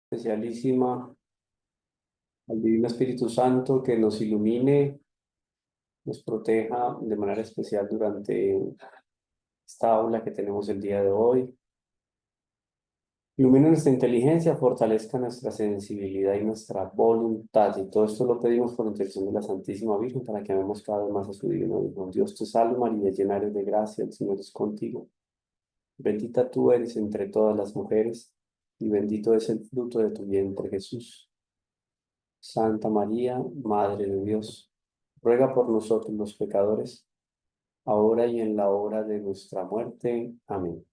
Especialísima al Divino Espíritu Santo que nos ilumine, nos proteja de manera especial durante esta aula que tenemos el día de hoy. Ilumine nuestra inteligencia, fortalezca nuestra sensibilidad y nuestra voluntad. Y todo esto lo pedimos por intercesión de la Santísima Virgen para que amemos cada vez más a su Divino Hijo. Dios te salve María, llena eres de gracia, el Señor es contigo. Bendita tú eres entre todas las mujeres y bendito es el fruto de tu vientre, Jesús. Santa María, Madre de Dios, ruega por nosotros los pecadores, ahora y en la hora de nuestra muerte. Amén.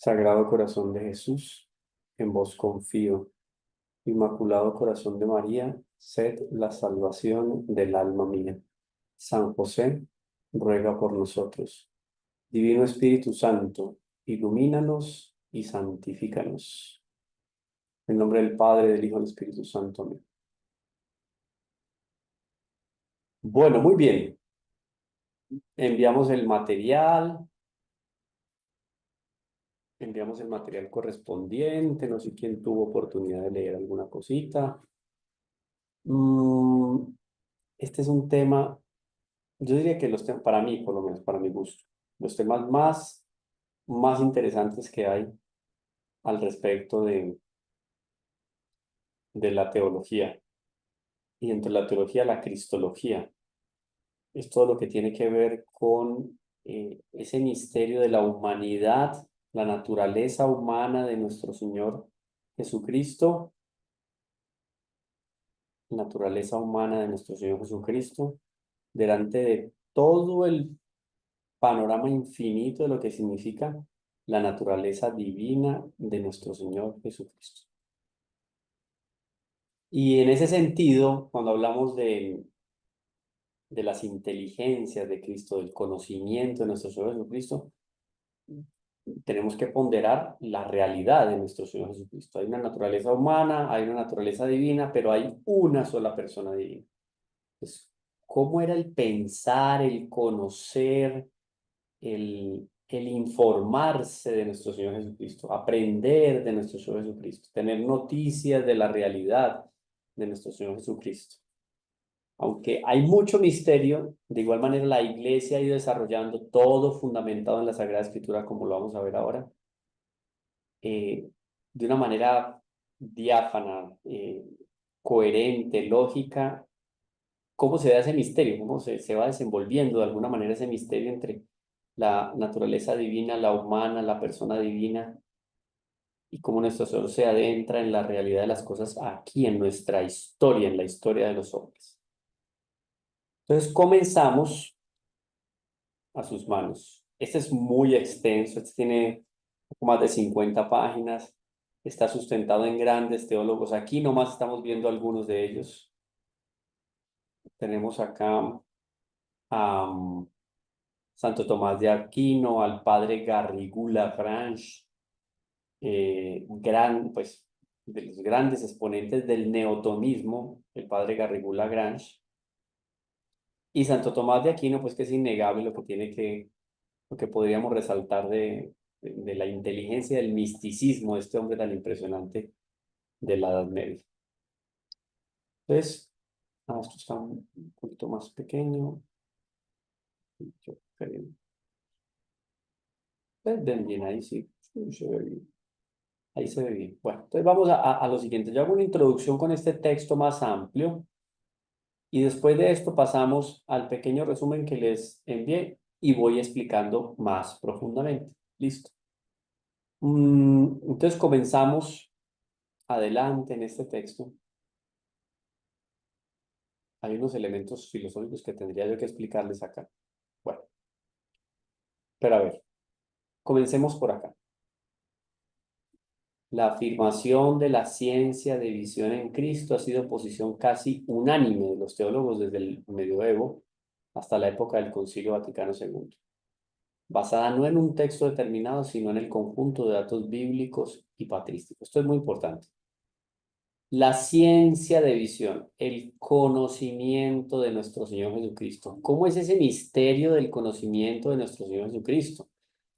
Sagrado Corazón de Jesús, en vos confío. Inmaculado Corazón de María, sed la salvación del alma mía. San José, ruega por nosotros. Divino Espíritu Santo, ilumínanos y santifícanos. En nombre del Padre, del Hijo y del Espíritu Santo. Amén. Bueno, muy bien. Enviamos el material. Enviamos el material correspondiente, no sé quién tuvo oportunidad de leer alguna cosita. Mm, este es un tema, yo diría que los temas, para mí, por lo menos para mi gusto, los temas más interesantes que hay al respecto de la teología. Y entre la teología, la cristología. Es todo lo que tiene que ver con ese misterio de la humanidad, la naturaleza humana de nuestro Señor Jesucristo, naturaleza humana de nuestro Señor Jesucristo, delante de todo el panorama infinito de lo que significa la naturaleza divina de nuestro Señor Jesucristo. Y en ese sentido, cuando hablamos de las inteligencias de Cristo, del conocimiento de nuestro Señor Jesucristo, tenemos que ponderar la realidad de nuestro Señor Jesucristo. Hay una naturaleza humana, hay una naturaleza divina, pero hay una sola persona divina. Pues, ¿cómo era el pensar, el conocer, el informarse de nuestro Señor Jesucristo, aprender de nuestro Señor Jesucristo, tener noticias de la realidad de nuestro Señor Jesucristo? Aunque hay mucho misterio, de igual manera la Iglesia ha ido desarrollando todo fundamentado en la Sagrada Escritura, como lo vamos a ver ahora, eh, de una manera diáfana, coherente, lógica. ¿Cómo se da ese misterio? ¿Cómo se va desenvolviendo de alguna manera ese misterio entre la naturaleza divina, la humana, la persona divina, y cómo nuestro Señor se adentra en la realidad de las cosas aquí, en nuestra historia, en la historia de los hombres? Entonces comenzamos a sus manos. Este es muy extenso, este tiene poco más de 50 páginas, está sustentado en grandes teólogos. Aquí nomás estamos viendo algunos de ellos. Tenemos acá a Santo Tomás de Aquino, al padre Garrigou Lagrange, pues, de los grandes exponentes del neotomismo, el padre Garrigou Lagrange, y Santo Tomás de Aquino, pues que es innegable lo que podríamos resaltar de la inteligencia, del misticismo de este hombre tan impresionante de la Edad Media. Entonces, esto está un poquito más pequeño. Yo creo. Ven bien, ahí sí, sí, se ve bien. Ahí se ve bien. Bueno, entonces vamos a lo siguiente. Yo hago una introducción con este texto más amplio y después de esto pasamos al pequeño resumen que les envié y voy explicando más profundamente. Listo. Entonces comenzamos adelante en este texto. Hay unos elementos filosóficos que tendría yo que explicarles acá. Bueno, pero a ver, comencemos por acá. La afirmación de la ciencia de visión en Cristo ha sido posición casi unánime de los teólogos desde el medioevo hasta la época del Concilio Vaticano II, basada no en un texto determinado, sino en el conjunto de datos bíblicos y patrísticos. Esto es muy importante. La ciencia de visión, el conocimiento de nuestro Señor Jesucristo. ¿Cómo es ese misterio del conocimiento de nuestro Señor Jesucristo?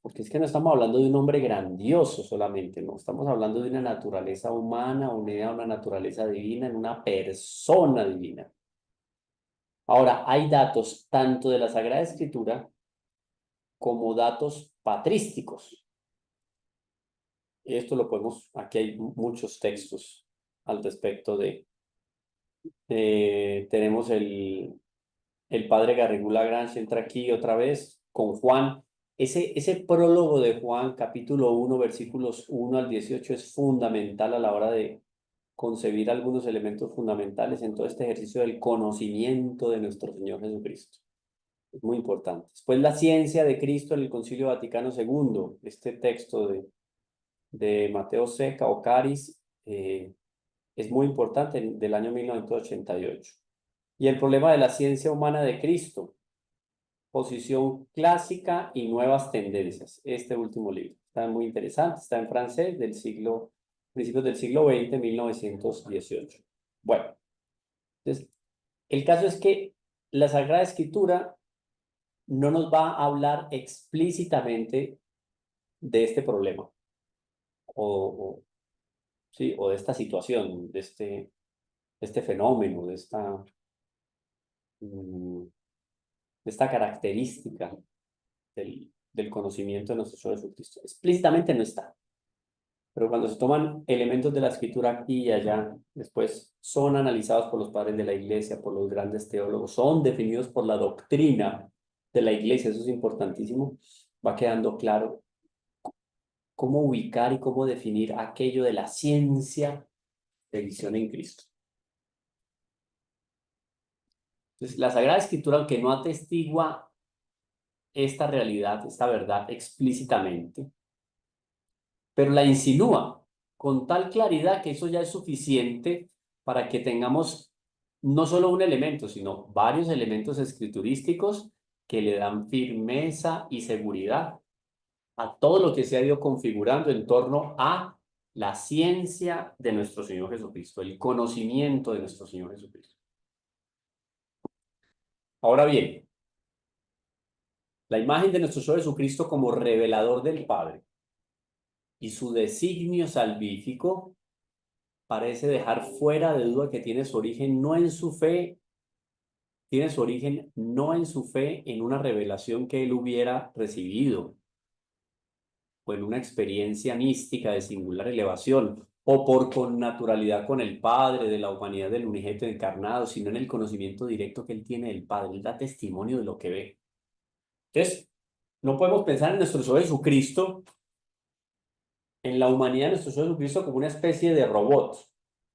Porque es que no estamos hablando de un hombre grandioso solamente, no, estamos hablando de una naturaleza humana, unida a una naturaleza divina, en una persona divina. Ahora, hay datos tanto de la Sagrada Escritura como datos patrísticos. Esto lo podemos, aquí hay muchos textos al respecto tenemos el padre Garrigou Lagrange entra aquí otra vez con Juan. Ese prólogo de Juan, capítulo 1 versículos 1 al 18 es fundamental a la hora de concebir algunos elementos fundamentales en todo este ejercicio del conocimiento de nuestro Señor Jesucristo. Es muy importante. Después, la ciencia de Cristo en el Concilio Vaticano II, este texto de Mateo Seca o Caris, es muy importante, del año 1988. Y el problema de la ciencia humana de Cristo, posición clásica y nuevas tendencias. Este último libro está muy interesante, está en francés principios del siglo XX, 1918. Bueno, entonces, el caso es que la Sagrada Escritura no nos va a hablar explícitamente de este problema o, sí, o de esta situación, de este fenómeno, mm, de esta característica del conocimiento de nuestro Señor Jesucristo. Explícitamente no está, pero cuando se toman elementos de la escritura aquí y allá, después son analizados por los padres de la iglesia, por los grandes teólogos, son definidos por la doctrina de la iglesia, eso es importantísimo, va quedando claro cómo ubicar y cómo definir aquello de la ciencia de visión en Cristo. Entonces, la Sagrada Escritura, aunque no atestigua esta realidad, esta verdad explícitamente, pero la insinúa con tal claridad que eso ya es suficiente para que tengamos no solo un elemento, sino varios elementos escriturísticos que le dan firmeza y seguridad a todo lo que se ha ido configurando en torno a la ciencia de nuestro Señor Jesucristo, el conocimiento de nuestro Señor Jesucristo. Ahora bien, la imagen de nuestro Señor Jesucristo como revelador del Padre y su designio salvífico parece dejar fuera de duda que tiene su origen no en su fe, tiene su origen no en su fe en una revelación que él hubiera recibido o en una experiencia mística de singular elevación o por connaturalidad con el Padre de la humanidad del unigénito encarnado, sino en el conocimiento directo que él tiene del Padre. Él da testimonio de lo que ve. Entonces, no podemos pensar en nuestro Señor Jesucristo, en la humanidad de nuestro Señor Jesucristo como una especie de robot.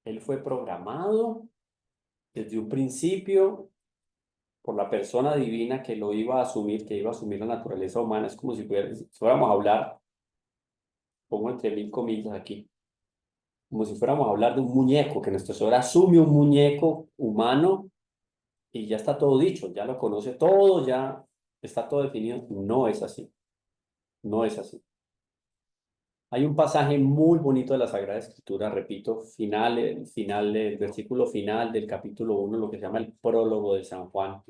Él fue programado desde un principio por la persona divina que lo iba a asumir, que iba a asumir la naturaleza humana. Es como si fuéramos a hablar, pongo entre mil comillas aquí, como si fuéramos a hablar de un muñeco, que nuestro Señor asume un muñeco humano y ya está todo dicho, ya lo conoce todo, ya está todo definido. No es así, no es así. Hay un pasaje muy bonito de la Sagrada Escritura, repito, el final del versículo final del capítulo 1, lo que se llama el prólogo de San Juan,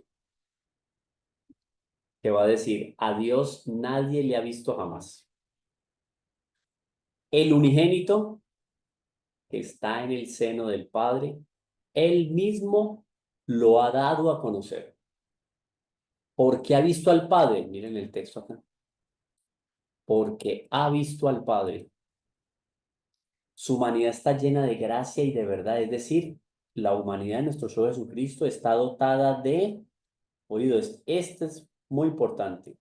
que va a decir: a Dios nadie le ha visto jamás. El unigénito que está en el seno del Padre, él mismo lo ha dado a conocer. Porque ha visto al Padre, miren el texto acá, porque ha visto al Padre. Su humanidad está llena de gracia y de verdad, es decir, la humanidad de nuestro Señor Jesucristo está dotada de, oídos, este es muy importante,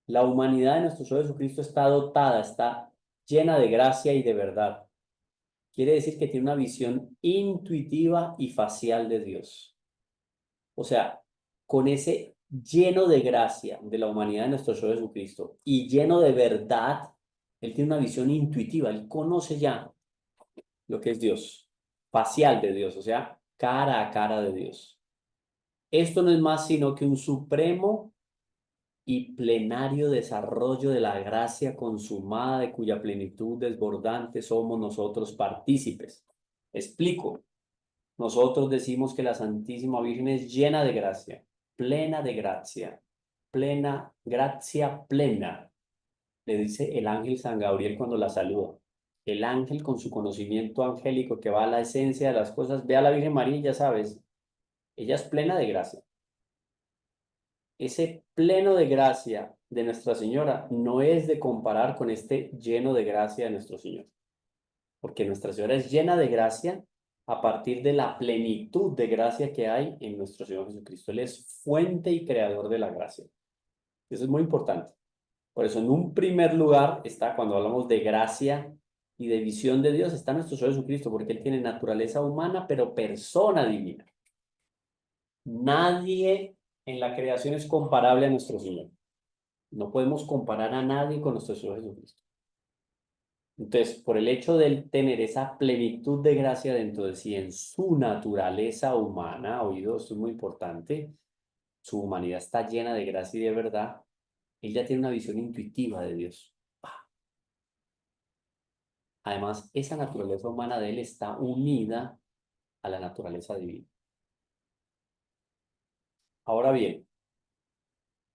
la humanidad de nuestro Señor Jesucristo está dotada, está llena de gracia y de verdad. Quiere decir que tiene una visión intuitiva y facial de Dios. O sea, con ese lleno de gracia de la humanidad de nuestro Señor Jesucristo y lleno de verdad, él tiene una visión intuitiva, él conoce ya lo que es Dios, facial de Dios, o sea, cara a cara de Dios. Esto no es más sino que un supremo y plenario desarrollo de la gracia consumada de cuya plenitud desbordante somos nosotros partícipes. Explico. Nosotros decimos que la Santísima Virgen es llena de gracia, plena, gracia plena. le dice el ángel San Gabriel cuando la saluda. El ángel con su conocimiento angélico que va a la esencia de las cosas, ve a la Virgen María y ya sabes, ella es plena de gracia. Ese pleno de gracia de Nuestra Señora no es de comparar con este lleno de gracia de nuestro Señor, porque Nuestra Señora es llena de gracia a partir de la plenitud de gracia que hay en nuestro Señor Jesucristo. Él es fuente y creador de la gracia. Eso es muy importante. Por eso, en un primer lugar está, cuando hablamos de gracia y de visión de Dios, está nuestro Señor Jesucristo, porque Él tiene naturaleza humana, pero persona divina. Nadie en la creación es comparable a nuestro Señor. No podemos comparar a nadie con nuestro Señor Jesucristo. Entonces, por el hecho de tener esa plenitud de gracia dentro de sí, en su naturaleza humana, oído, esto es muy importante, su humanidad está llena de gracia y de verdad, él ya tiene una visión intuitiva de Dios. Además, esa naturaleza humana de él está unida a la naturaleza divina. Ahora bien,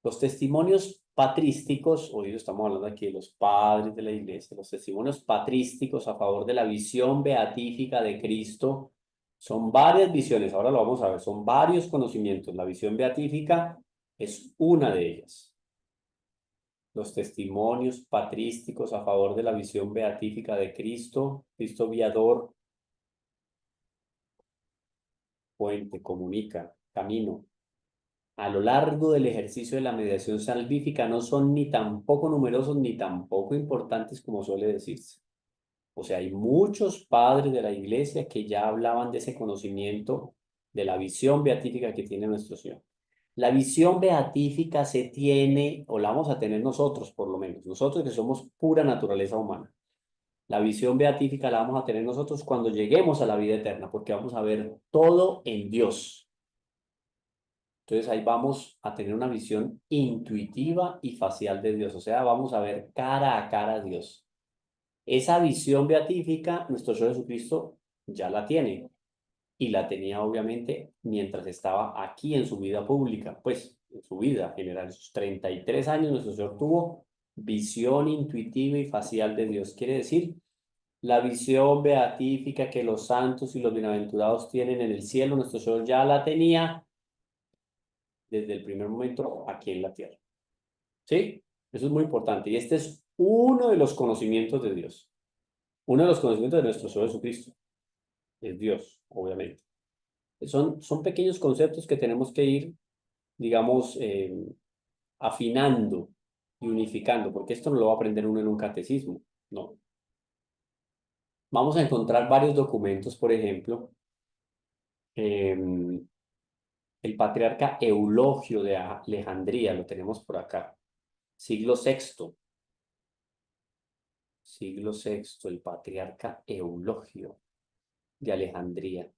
los testimonios patrísticos, hoy estamos hablando aquí de los padres de la iglesia, los testimonios patrísticos a favor de la visión beatífica de Cristo, son varias visiones, ahora lo vamos a ver, son varios conocimientos. La visión beatífica es una de ellas. Los testimonios patrísticos a favor de la visión beatífica de Cristo, Cristo guiador, puente, comunica, camino. A lo largo del ejercicio de la mediación salvífica no son ni tampoco numerosos ni tampoco importantes como suele decirse. O sea, hay muchos padres de la iglesia que ya hablaban de ese conocimiento, de la visión beatífica que tiene nuestro Señor. La visión beatífica se tiene, o la vamos a tener nosotros por lo menos, nosotros que somos pura naturaleza humana. La visión beatífica la vamos a tener nosotros cuando lleguemos a la vida eterna, porque vamos a ver todo en Dios. Entonces ahí vamos a tener una visión intuitiva y facial de Dios, o sea, vamos a ver cara a cara a Dios. Esa visión beatífica, nuestro Señor Jesucristo ya la tiene y la tenía obviamente mientras estaba aquí en su vida pública, pues en su vida general, en sus 33 años, nuestro Señor tuvo visión intuitiva y facial de Dios. Quiere decir, la visión beatífica que los santos y los bienaventurados tienen en el cielo, nuestro Señor ya la tenía desde el primer momento aquí en la tierra. ¿Sí? Eso es muy importante. Y este es uno de los conocimientos de Dios. Uno de los conocimientos de nuestro Señor Jesucristo. Es Dios, obviamente. Son pequeños conceptos que tenemos que ir, digamos, afinando y unificando, porque esto no lo va a aprender uno en un catecismo. No. Vamos a encontrar varios documentos, por ejemplo, el patriarca Eulogio de Alejandría, lo tenemos por acá, siglo sexto. Siglo sexto, el patriarca Eulogio de Alejandría,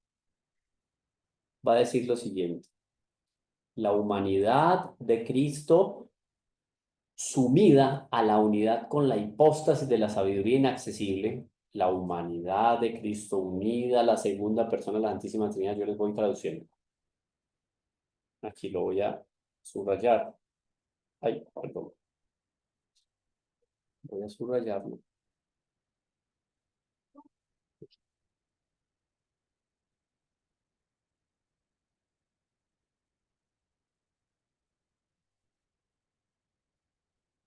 va a decir lo siguiente: la humanidad de Cristo sumida a la unidad con la hipóstasis de la sabiduría inaccesible, la humanidad de Cristo unida a la segunda persona de la Santísima Trinidad, yo les voy traduciendo. Aquí lo voy a subrayar. Ay, perdón. Voy a subrayarlo.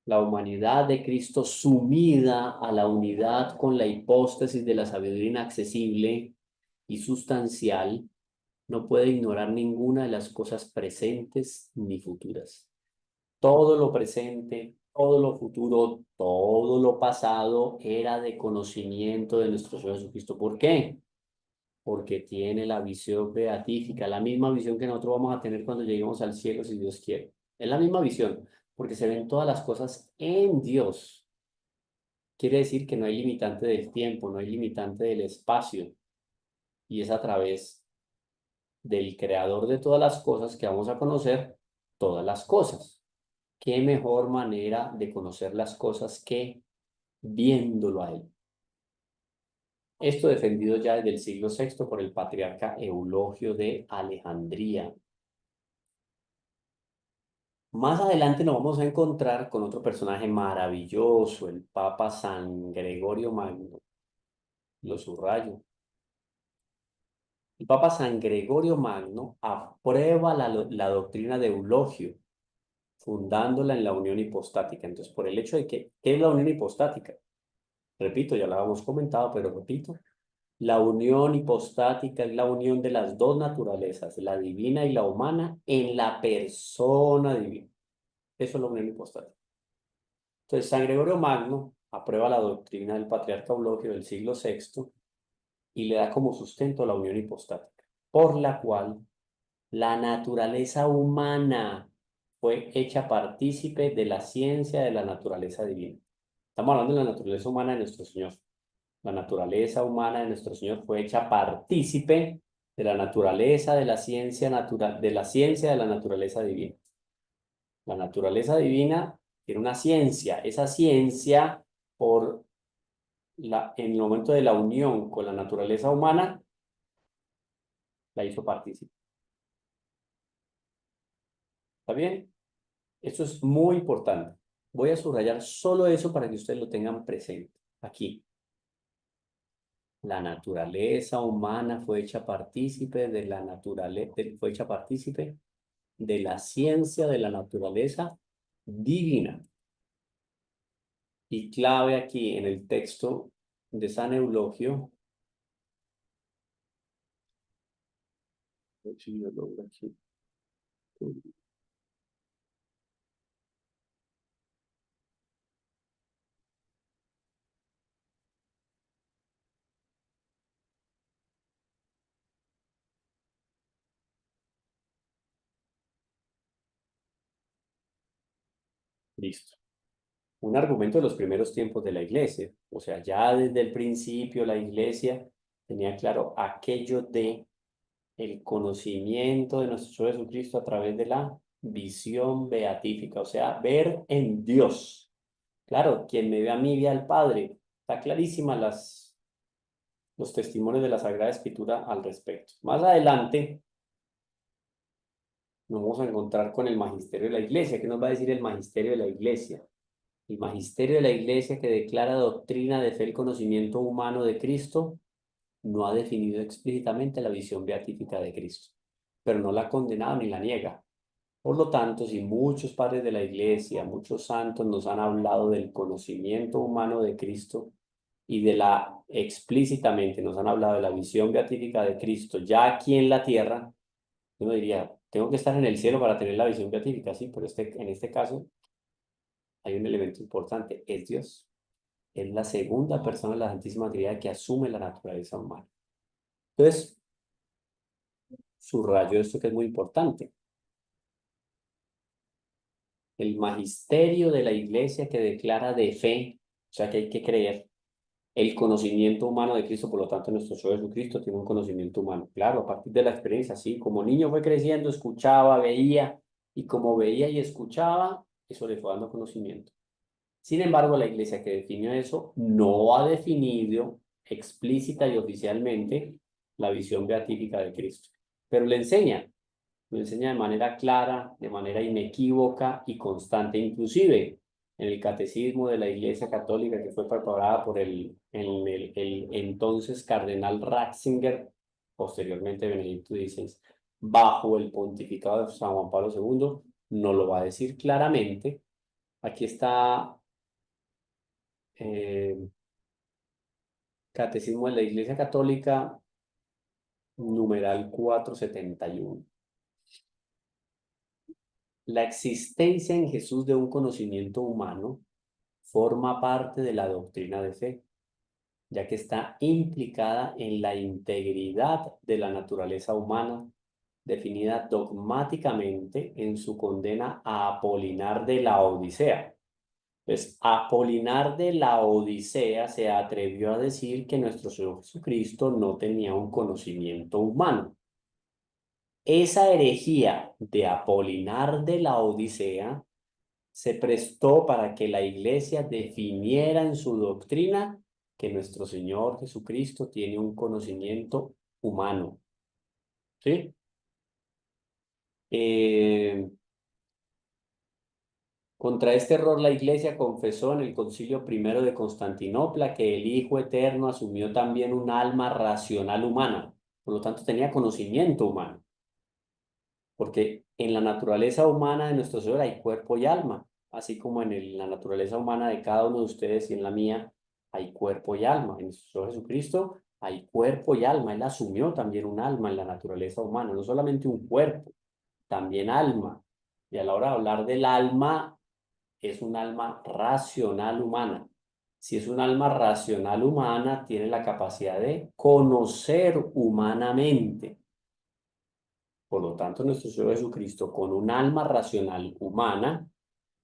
La humanidad de Cristo sumida a la unidad con la hipóstasis de la sabiduría inaccesible y sustancial, no puede ignorar ninguna de las cosas presentes ni futuras. Todo lo presente, todo lo futuro, todo lo pasado era de conocimiento de nuestro Señor Jesucristo. ¿Por qué? Porque tiene la visión beatífica, la misma visión que nosotros vamos a tener cuando lleguemos al cielo, si Dios quiere. Es la misma visión, porque se ven todas las cosas en Dios. Quiere decir que no hay limitante del tiempo, no hay limitante del espacio, y es a través del creador de todas las cosas que vamos a conocer todas las cosas. ¿Qué mejor manera de conocer las cosas que viéndolo a él? Esto defendido ya desde el siglo sexto por el patriarca Eulogio de Alejandría. Más adelante nos vamos a encontrar con otro personaje maravilloso, el Papa San Gregorio Magno. Lo subrayo. El Papa San Gregorio Magno aprueba la doctrina de Eulogio, fundándola en la unión hipostática. Entonces, por el hecho de que, ¿qué es la unión hipostática? Repito, ya la habíamos comentado, pero repito, la unión hipostática es la unión de las dos naturalezas, la divina y la humana, en la persona divina. Eso es la unión hipostática. Entonces, San Gregorio Magno aprueba la doctrina del patriarca Eulogio del siglo VI y le da como sustento la unión hipostática, por la cual la naturaleza humana fue hecha partícipe de la ciencia de la naturaleza divina. Estamos hablando de la naturaleza humana de nuestro Señor. La naturaleza humana de nuestro Señor fue hecha partícipe de la naturaleza de la ciencia natural, de la ciencia de la naturaleza divina. La naturaleza divina tiene una ciencia. Esa ciencia, en el momento de la unión con la naturaleza humana, la hizo partícipe. ¿Está bien? Esto es muy importante. Voy a subrayar solo eso para que ustedes lo tengan presente. Aquí, la naturaleza humana fue hecha partícipe de la naturaleza, fue hecha partícipe de la ciencia de la naturaleza divina. Y clave aquí en el texto de San Eulogio. Sí, yo lo veo aquí. Listo. Un argumento de los primeros tiempos de la iglesia. O sea, ya desde el principio la iglesia tenía claro aquello de el conocimiento de nuestro Señor Jesucristo a través de la visión beatífica, o sea, ver en Dios. Claro, quien me ve a mí ve al Padre. Está clarísima los testimonios de la Sagrada Escritura al respecto. Más adelante nos vamos a encontrar con el magisterio de la iglesia. ¿Qué nos va a decir el magisterio de la iglesia? El magisterio de la iglesia que declara doctrina de fe el conocimiento humano de Cristo no ha definido explícitamente la visión beatífica de Cristo, pero no la ha condenado ni la niega. Por lo tanto, si muchos padres de la iglesia, muchos santos nos han hablado del conocimiento humano de Cristo y de explícitamente nos han hablado de la visión beatífica de Cristo ya aquí en la tierra, uno diría, tengo que estar en el cielo para tener la visión beatífica, sí, pero en este caso hay un elemento importante, es Dios. Es la segunda persona de la Santísima Trinidad que asume la naturaleza humana. Entonces, subrayo esto que es muy importante. El magisterio de la iglesia que declara de fe, o sea que hay que creer, el conocimiento humano de Cristo, por lo tanto, nuestro Señor Jesucristo tiene un conocimiento humano. Claro, a partir de la experiencia, sí, como niño fue creciendo, escuchaba, veía, y como veía y escuchaba, eso le fue dando conocimiento. Sin embargo, la iglesia que definió eso no ha definido explícita y oficialmente la visión beatífica de Cristo, pero le enseña, lo enseña de manera clara, de manera inequívoca y constante, inclusive en el catecismo de la Iglesia Católica que fue preparada por el entonces cardenal Ratzinger, posteriormente Benedicto XVI, bajo el pontificado de San Juan Pablo II, no lo va a decir claramente. Aquí está eh, Catecismo de la Iglesia Católica, numeral 471. La existencia en Jesús de un conocimiento humano forma parte de la doctrina de fe, ya que está implicada en la integridad de la naturaleza humana, definida dogmáticamente en su condena a Apolinar de la Odisea. Pues Apolinar de la Odisea se atrevió a decir que nuestro Señor Jesucristo no tenía un conocimiento humano. Esa herejía de Apolinar de la Odisea se prestó para que la iglesia definiera en su doctrina que nuestro Señor Jesucristo tiene un conocimiento humano. ¿Sí? Eh, Contra este error, la Iglesia confesó en el Concilio Primero de Constantinopla que el Hijo Eterno asumió también un alma racional humana, por lo tanto tenía conocimiento humano, porque en la naturaleza humana de nuestro Señor hay cuerpo y alma, así como en la naturaleza humana de cada uno de ustedes y en la mía hay cuerpo y alma. En nuestro Señor Jesucristo hay cuerpo y alma. Él asumió también un alma en la naturaleza humana, no solamente un cuerpo, también alma. Y a la hora de hablar del alma, es un alma racional humana. Si es un alma racional humana, tiene la capacidad de conocer humanamente. Por lo tanto, nuestro Señor Jesucristo, con un alma racional humana,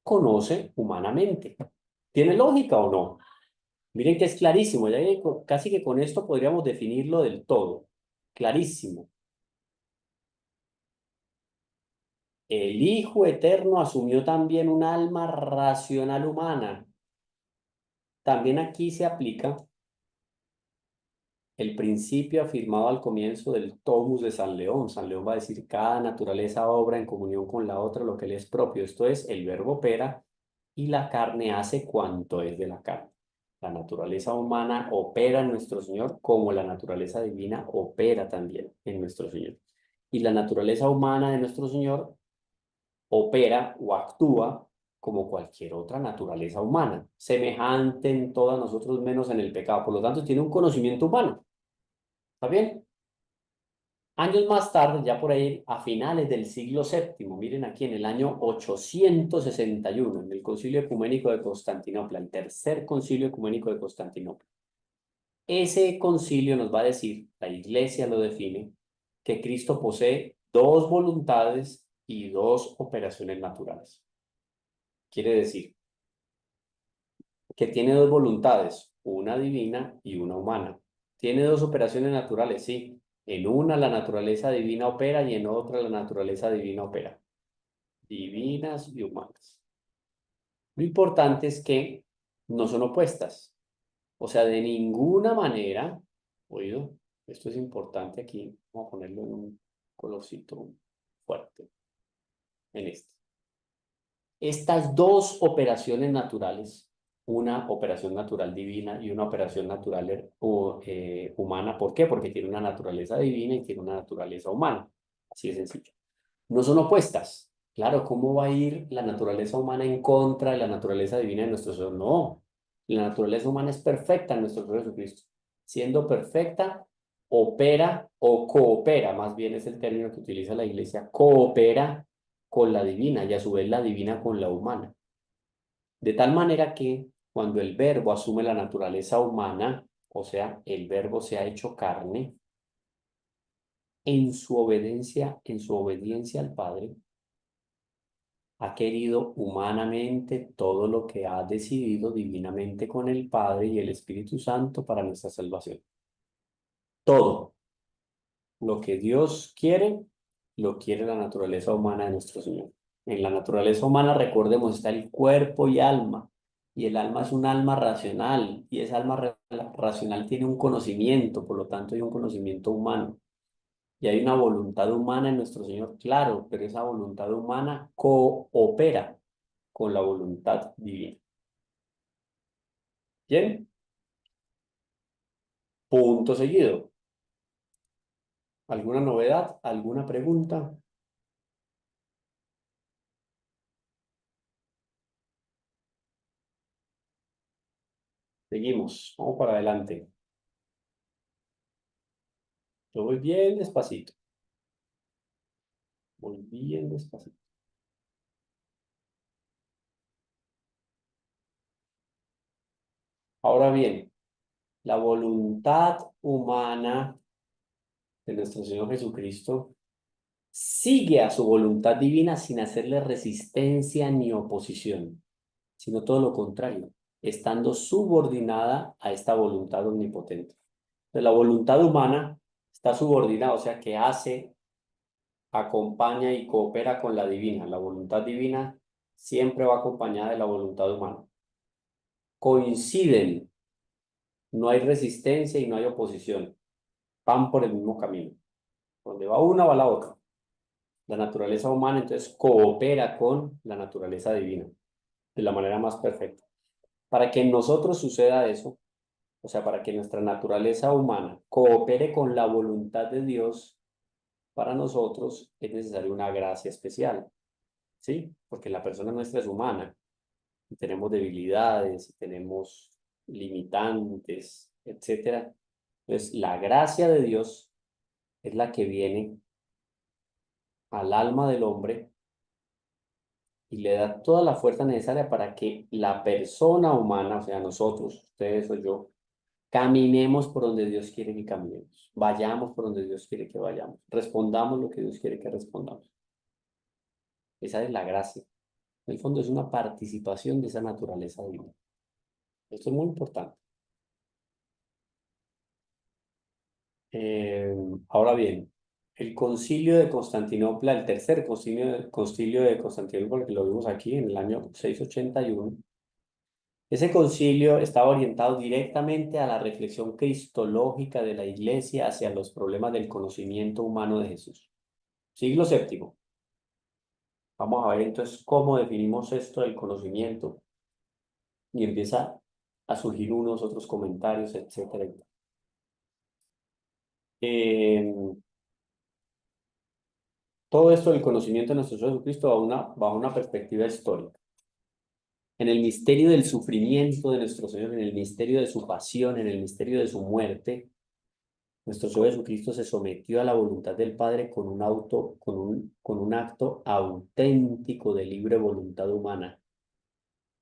conoce humanamente. ¿Tiene lógica o no? Miren que es clarísimo, ya que casi que con esto podríamos definirlo del todo. Clarísimo. El Hijo Eterno asumió también un alma racional humana. También aquí se aplica el principio afirmado al comienzo del Tomus de San León. San León va a decir, cada naturaleza obra en comunión con la otra lo que le es propio. Esto es, el verbo opera y la carne hace cuanto es de la carne. La naturaleza humana opera en nuestro Señor como la naturaleza divina opera también en nuestro Señor. Y la naturaleza humana de nuestro Señor opera o actúa como cualquier otra naturaleza humana, semejante en todas nosotros menos en el pecado. Por lo tanto, tiene un conocimiento humano. ¿Está bien? Años más tarde, ya por ahí a finales del siglo séptimo, miren aquí en el año 861, en el Concilio Ecuménico de Constantinopla, el tercer Concilio Ecuménico de Constantinopla. Ese concilio nos va a decir, la Iglesia lo define, que Cristo posee dos voluntades y dos operaciones naturales. Quiere decir que tiene dos voluntades, una divina y una humana. Tiene dos operaciones naturales, sí. En una la naturaleza divina opera y en otra la naturaleza divina opera. Divinas y humanas. Lo importante es que no son opuestas. O sea, de ninguna manera, oído, esto es importante aquí, vamos a ponerlo en un colorcito fuerte, en este. Estas dos operaciones naturales, una operación natural divina y una operación natural humana, ¿por qué? Porque tiene una naturaleza divina y tiene una naturaleza humana. Así de sencillo. No son opuestas. Claro, ¿cómo va a ir la naturaleza humana en contra de la naturaleza divina de nuestro Señor? No, la naturaleza humana es perfecta en nuestro Señor Jesucristo. Siendo perfecta, opera o coopera, más bien es el término que utiliza la iglesia, coopera con la divina y a su vez la divina con la humana. De tal manera que cuando el verbo asume la naturaleza humana, o sea, el verbo se ha hecho carne, en su obediencia al Padre, ha querido humanamente todo lo que ha decidido divinamente con el Padre y el Espíritu Santo para nuestra salvación. Todo lo que Dios quiere, lo quiere la naturaleza humana de nuestro Señor. En la naturaleza humana, recordemos, está el cuerpo y alma. Y el alma es un alma racional. Y esa alma racional tiene un conocimiento, por lo tanto hay un conocimiento humano. Y hay una voluntad humana en nuestro Señor, claro, pero esa voluntad humana coopera con la voluntad divina. Bien, punto seguido. ¿Alguna novedad? ¿Alguna pregunta? Seguimos, vamos para adelante. Yo voy bien despacito, voy bien despacito. Ahora bien, la voluntad humana de nuestro Señor Jesucristo sigue a su voluntad divina sin hacerle resistencia ni oposición, sino todo lo contrario, estando subordinada a esta voluntad omnipotente. Entonces, la voluntad humana está subordinada, o sea, que hace, acompaña y coopera con la divina. La voluntad divina siempre va acompañada de la voluntad humana. Coinciden, no hay resistencia y no hay oposición. Van por el mismo camino. Donde va una, va la otra. La naturaleza humana entonces coopera con la naturaleza divina. de la manera más perfecta. Para que en nosotros suceda eso, o sea, para que nuestra naturaleza humana coopere con la voluntad de Dios, para nosotros es necesaria una gracia especial, ¿sí? Porque la persona nuestra es humana y tenemos debilidades, y tenemos limitantes, etcétera. Entonces, la gracia de Dios es la que viene al alma del hombre y le da toda la fuerza necesaria para que la persona humana, o sea, nosotros, ustedes o yo, caminemos por donde Dios quiere que caminemos, vayamos por donde Dios quiere que vayamos, respondamos lo que Dios quiere que respondamos. Esa es la gracia. En el fondo es una participación de esa naturaleza divina. Esto es muy importante. Eh, Ahora bien, el concilio de Constantinopla, el tercer concilio de Constantinopla, que lo vimos aquí en el año 681. Ese concilio estaba orientado directamente a la reflexión cristológica de la Iglesia hacia los problemas del conocimiento humano de Jesús. Siglo séptimo. Vamos a ver entonces cómo definimos esto del conocimiento y empieza a surgir unos otros comentarios, etcétera. Eh, Todo esto del conocimiento de nuestro Señor Jesucristo bajo una perspectiva histórica. En el misterio del sufrimiento de nuestro Señor, en el misterio de su pasión, en el misterio de su muerte, nuestro Señor Jesucristo se sometió a la voluntad del Padre con un acto auténtico de libre voluntad humana.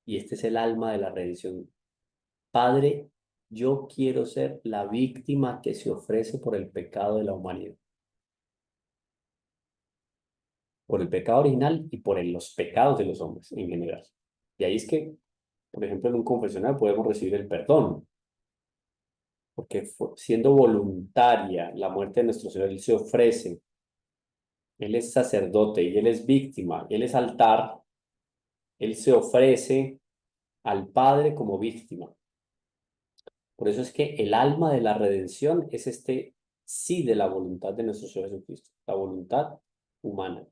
Y este es el alma de la redención. Padre, yo quiero ser la víctima que se ofrece por el pecado de la humanidad, por el pecado original y por los pecados de los hombres en general. Y ahí es que, por ejemplo, en un confesionario podemos recibir el perdón, porque siendo voluntaria la muerte de nuestro Señor, Él se ofrece, Él es sacerdote y Él es víctima, Él es altar, Él se ofrece al Padre como víctima. Por eso es que el alma de la redención es este sí de la voluntad de nuestro Señor Jesucristo, la voluntad humana.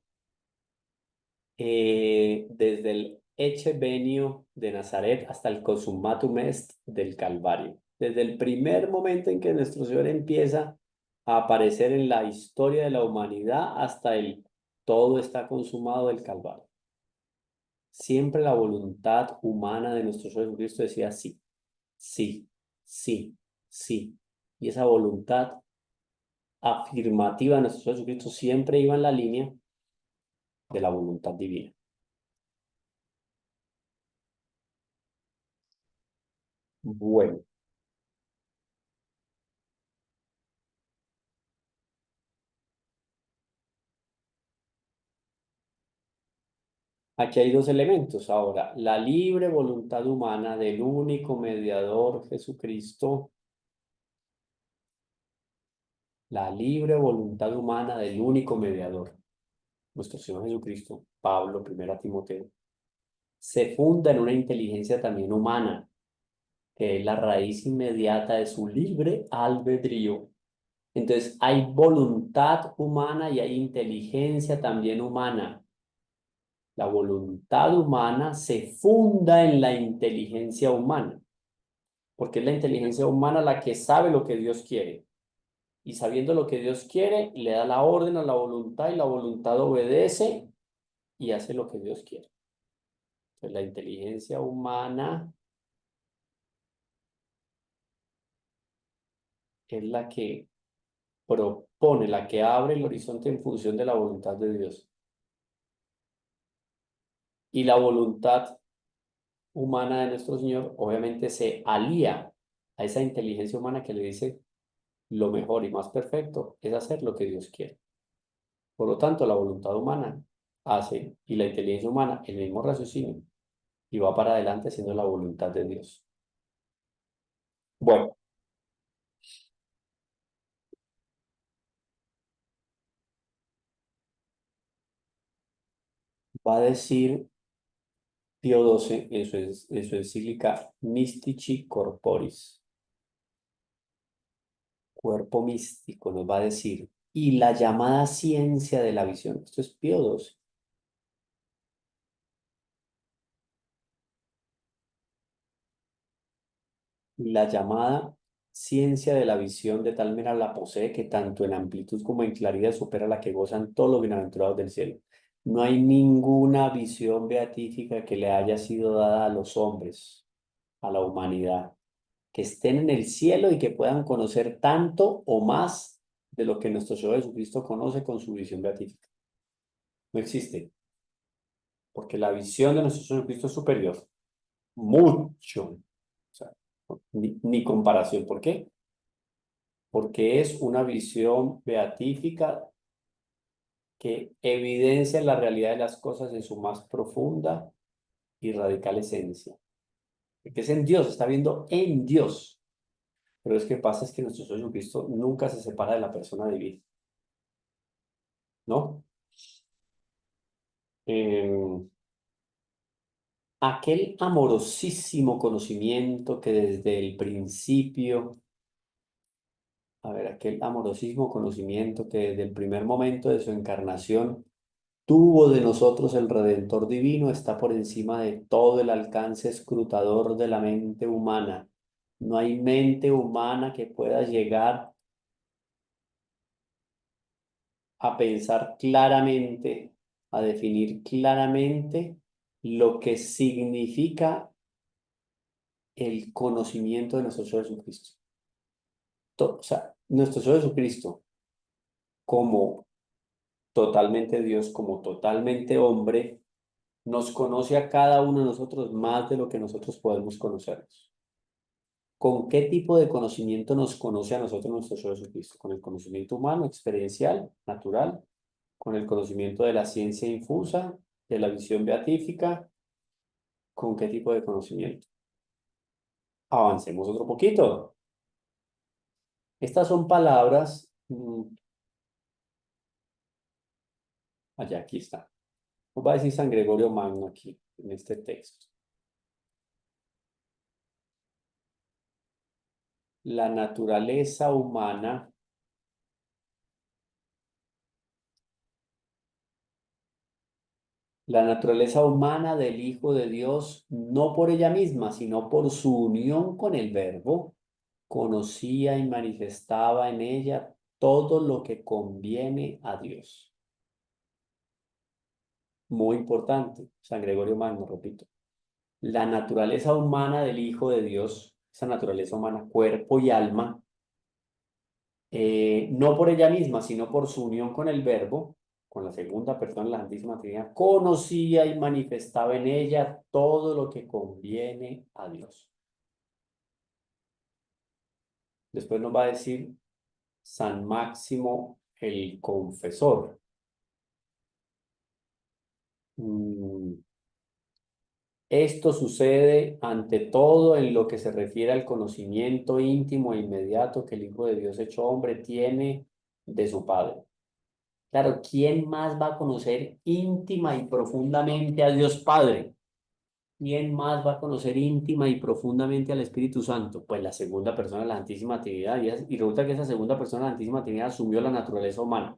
Desde el Ecce Venio de Nazaret hasta el Consummatum Est del Calvario. Desde el primer momento en que nuestro Señor empieza a aparecer en la historia de la humanidad hasta el todo está consumado del Calvario. Siempre la voluntad humana de nuestro Señor Jesucristo decía sí, sí, sí, sí. Y esa voluntad afirmativa de nuestro Señor Jesucristo siempre iba en la línea de la voluntad divina. Bueno. Aquí hay dos elementos. Ahora, la libre voluntad humana del único mediador Jesucristo, la libre voluntad humana del único mediador, nuestro Señor Jesucristo, Pablo, 1 Timoteo, se funda en una inteligencia también humana, que es la raíz inmediata de su libre albedrío. Entonces, hay voluntad humana y hay inteligencia también humana. La voluntad humana se funda en la inteligencia humana, porque es la inteligencia humana la que sabe lo que Dios quiere. Y sabiendo lo que Dios quiere, le da la orden a la voluntad y la voluntad obedece y hace lo que Dios quiere. Entonces, la inteligencia humana es la que propone, la que abre el horizonte en función de la voluntad de Dios. Y la voluntad humana de nuestro Señor obviamente se alía a esa inteligencia humana que le dice lo mejor y más perfecto es hacer lo que Dios quiere. Por lo tanto, la voluntad humana hace y la inteligencia humana el mismo raciocinio y va para adelante siendo la voluntad de Dios. Bueno, va a decir Pío XII en su encíclica Mystici Corporis, cuerpo místico, nos va a decir, y la llamada ciencia de la visión. Esto es Pío XII. La llamada ciencia de la visión de tal manera la posee que tanto en amplitud como en claridad supera la que gozan todos los bienaventurados del cielo. No hay ninguna visión beatífica que le haya sido dada a los hombres, a la humanidad, que estén en el cielo y que puedan conocer tanto o más de lo que nuestro Señor Jesucristo conoce con su visión beatífica. No existe, porque la visión de nuestro Señor Jesucristo es superior, mucho. O sea, ni comparación. ¿Por qué? Porque es una visión beatífica que evidencia la realidad de las cosas en su más profunda y radical esencia. Porque es en Dios, está viendo en Dios. Pero es que pasa es que nuestro Señor Jesucristo nunca se separa de la persona divina, ¿no? Eh, aquel amorosísimo conocimiento que desde el principio, a ver, aquel amorosísimo conocimiento que desde el primer momento de su encarnación tuvo de nosotros el Redentor divino, está por encima de todo el alcance escrutador de la mente humana. No hay mente humana que pueda llegar a pensar claramente, a definir claramente lo que significa el conocimiento de nuestro Señor Jesucristo. O sea, nuestro Señor Jesucristo, como totalmente Dios, como totalmente hombre, nos conoce a cada uno de nosotros más de lo que nosotros podemos conocernos. ¿Con qué tipo de conocimiento nos conoce a nosotros nuestro Señor Jesucristo? ¿Con el conocimiento humano, experiencial, natural? ¿Con el conocimiento de la ciencia infusa, de la visión beatífica? ¿Con qué tipo de conocimiento? Avancemos otro poquito. Estas son palabras, allá aquí está. Nos va a decir San Gregorio Magno aquí, en este texto. La naturaleza humana, la naturaleza humana del Hijo de Dios, no por ella misma, sino por su unión con el Verbo, conocía y manifestaba en ella todo lo que conviene a Dios. Muy importante, San Gregorio Magno, repito. La naturaleza humana del Hijo de Dios, esa naturaleza humana, cuerpo y alma, no por ella misma, sino por su unión con el Verbo, con la segunda persona de la Santísima Trinidad, conocía y manifestaba en ella todo lo que conviene a Dios. Después nos va a decir San Máximo el Confesor. Mm, Esto sucede ante todo en lo que se refiere al conocimiento íntimo e inmediato que el Hijo de Dios hecho hombre tiene de su Padre. Claro, ¿quién más va a conocer íntima y profundamente a Dios Padre? ¿Quién más va a conocer íntima y profundamente al Espíritu Santo? Pues la segunda persona de la Santísima Trinidad. Y resulta que esa segunda persona de la Santísima Trinidad asumió la naturaleza humana.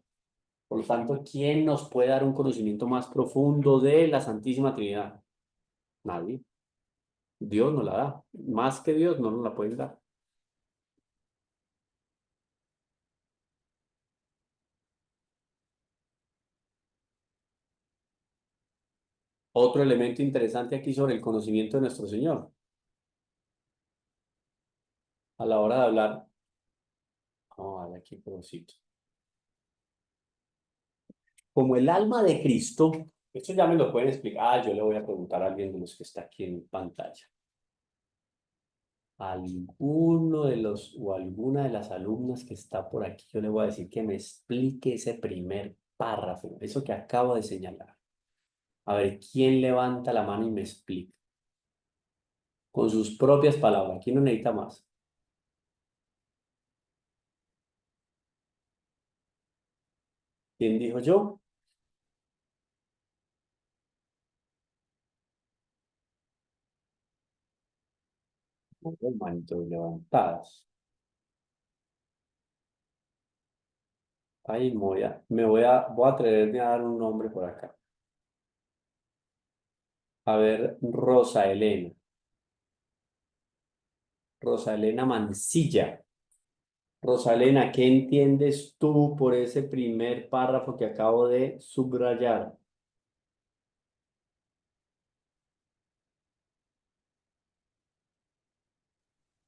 Por lo tanto, ¿quién nos puede dar un conocimiento más profundo de la Santísima Trinidad? Nadie. Dios nos la da. Más que Dios no nos la puede dar. Otro elemento interesante aquí sobre el conocimiento de nuestro Señor. A la hora de hablar, vamos a ver aquí, pedacito. Como el alma de Cristo, esto ya me lo pueden explicar. Yo le voy a preguntar a alguien de los que está aquí en pantalla. Alguno de los o alguna de las alumnas que está por aquí, yo le voy a decir que me explique ese primer párrafo, eso que acabo de señalar. A ver, ¿quién levanta la mano y me explica? Con sus propias palabras. Aquí no necesita más. ¿Quién dijo yo? Las manitos levantadas. Ahí voy a atreverme a dar un nombre por acá. A ver, Rosa Elena. Rosalena Mancilla. Rosalena, ¿qué entiendes tú por ese primer párrafo que acabo de subrayar?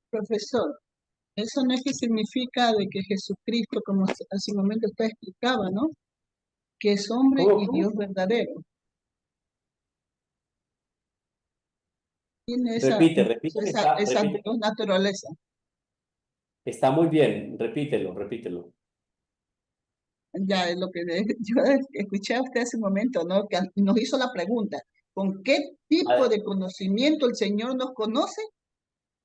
Profesor, eso no es que significa de que Jesucristo, como hace un momento usted explicaba, ¿no? Que es hombre y ¿Cómo? Dios verdadero. Tiene Repite que esas dos naturalezas. está muy bien. Repítelo. Ya es lo que yo escuché a usted hace un momento, ¿no? Que nos hizo la pregunta, ¿con qué tipo Ah, de conocimiento el Señor nos conoce?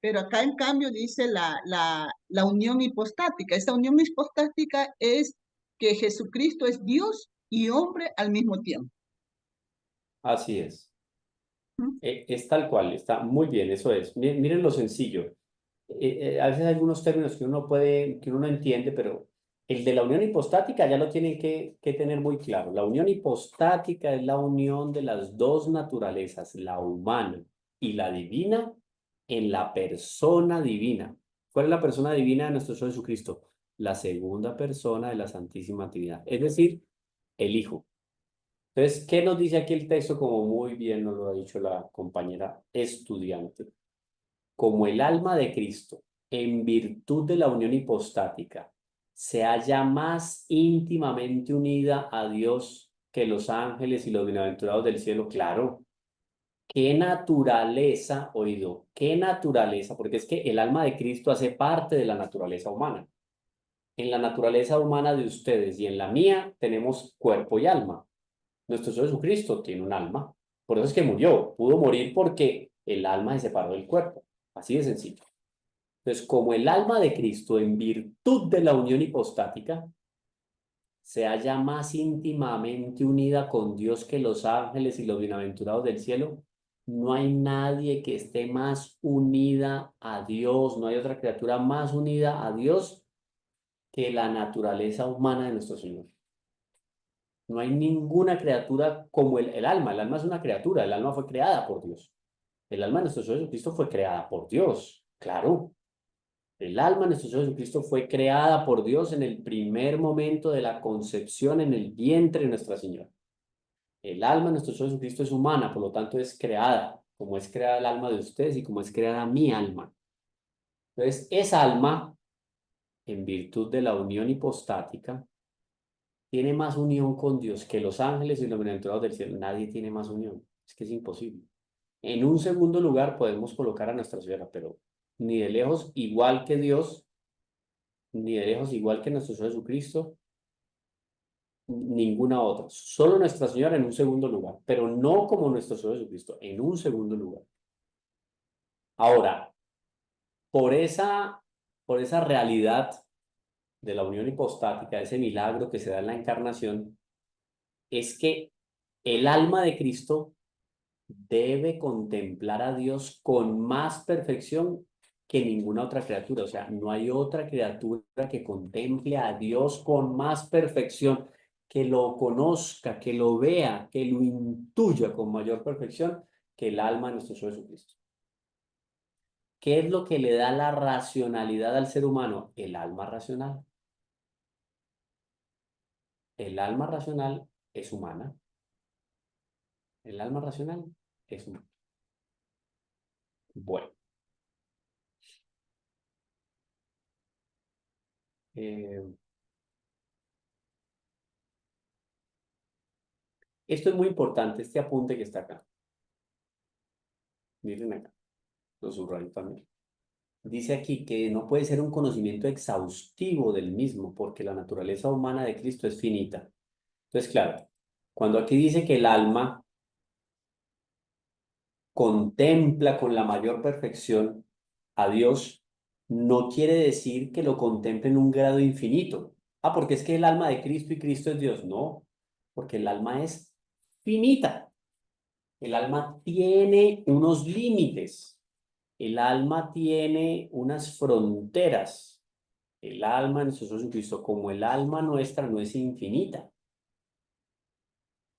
Pero acá en cambio dice la unión hipostática. Esa unión hipostática es que Jesucristo es Dios y hombre al mismo tiempo. así es. ¿Mm? Es tal cual, está muy bien, eso es. Miren lo sencillo. A veces hay algunos términos que uno puede, que uno no entiende, pero el de la unión hipostática ya lo tienen que tener muy claro. La unión hipostática es la unión de las dos naturalezas, la humana y la divina, en la persona divina. ¿Cuál es la persona divina de nuestro Señor Jesucristo? La segunda persona de la Santísima Trinidad, es decir, el Hijo. Entonces, ¿qué nos dice aquí el texto? Como muy bien nos lo ha dicho la compañera estudiante. Como el alma de Cristo, en virtud de la unión hipostática, se halla más íntimamente unida a Dios que los ángeles y los bienaventurados del cielo, claro. ¿Qué naturaleza, oído? ¿Qué naturaleza? Porque es que el alma de Cristo hace parte de la naturaleza humana. En la naturaleza humana de ustedes y en la mía tenemos cuerpo y alma. Nuestro Señor Jesucristo tiene un alma. Por eso es que murió. Pudo morir porque el alma se separó del cuerpo. Así de sencillo. Entonces, como el alma de Cristo, en virtud de la unión hipostática, se halla más íntimamente unida con Dios que los ángeles y los bienaventurados del cielo, no hay nadie que esté más unida a Dios, no hay otra criatura más unida a Dios que la naturaleza humana de nuestro Señor. No hay ninguna criatura como el alma. El alma es una criatura, el alma fue creada por Dios. El alma de nuestro Señor Jesucristo fue creada por Dios, claro. El alma de nuestro Señor Jesucristo fue creada por Dios en el primer momento de la concepción en el vientre de Nuestra Señora. El alma de nuestro Señor Jesucristo es humana, por lo tanto es creada, como es creada el alma de ustedes y como es creada mi alma. Entonces, esa alma, en virtud de la unión hipostática, tiene más unión con Dios que los ángeles y los bienaventurados del cielo. Nadie tiene más unión. Es que es imposible. En un segundo lugar podemos colocar a Nuestra Señora, pero ni de lejos igual que Dios, ni de lejos igual que nuestro Señor Jesucristo, ninguna otra. Solo Nuestra Señora en un segundo lugar, pero no como nuestro Señor Jesucristo, en un segundo lugar. Ahora, por esa, por esa realidad de la unión hipostática, ese milagro que se da en la encarnación, es que el alma de Cristo debe contemplar a Dios con más perfección que ninguna otra criatura. O sea, no hay otra criatura que contemple a Dios con más perfección, que lo conozca, que lo vea, que lo intuya con mayor perfección que el alma de nuestro Señor Jesucristo. ¿Qué es lo que le da la racionalidad al ser humano? El alma racional. El alma racional es humana. El alma racional es humana. Bueno, eh, esto es muy importante, este apunte que está acá. Miren acá, lo subrayo también. Dice aquí que no puede ser un conocimiento exhaustivo del mismo, porque la naturaleza humana de Cristo es finita. Entonces, claro, cuando aquí dice que el alma contempla con la mayor perfección a Dios, no quiere decir que lo contemple en un grado infinito. Ah, porque es que el alma de Cristo y Cristo es Dios. No, porque el alma es finita. El alma tiene unos límites. El alma tiene unas fronteras. El alma de nuestro Señor Jesucristo, como el alma nuestra no es infinita,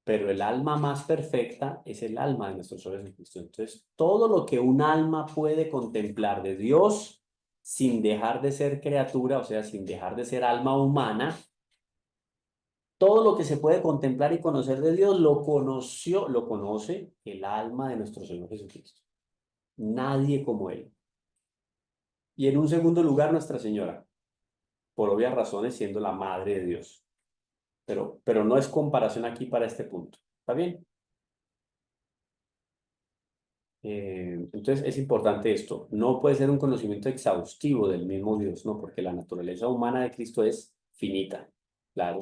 pero el alma más perfecta es el alma de nuestro Señor Jesucristo. Entonces, todo lo que un alma puede contemplar de Dios sin dejar de ser criatura, o sea, sin dejar de ser alma humana, todo lo que se puede contemplar y conocer de Dios lo conoce el alma de nuestro Señor Jesucristo. Nadie como Él. Y en un segundo lugar, Nuestra Señora, por obvias razones, siendo la Madre de Dios. Pero no es comparación aquí para este punto. ¿Está bien? Entonces es importante esto. No puede ser un conocimiento exhaustivo del mismo Dios, ¿no? Porque la naturaleza humana de Cristo es finita. Claro.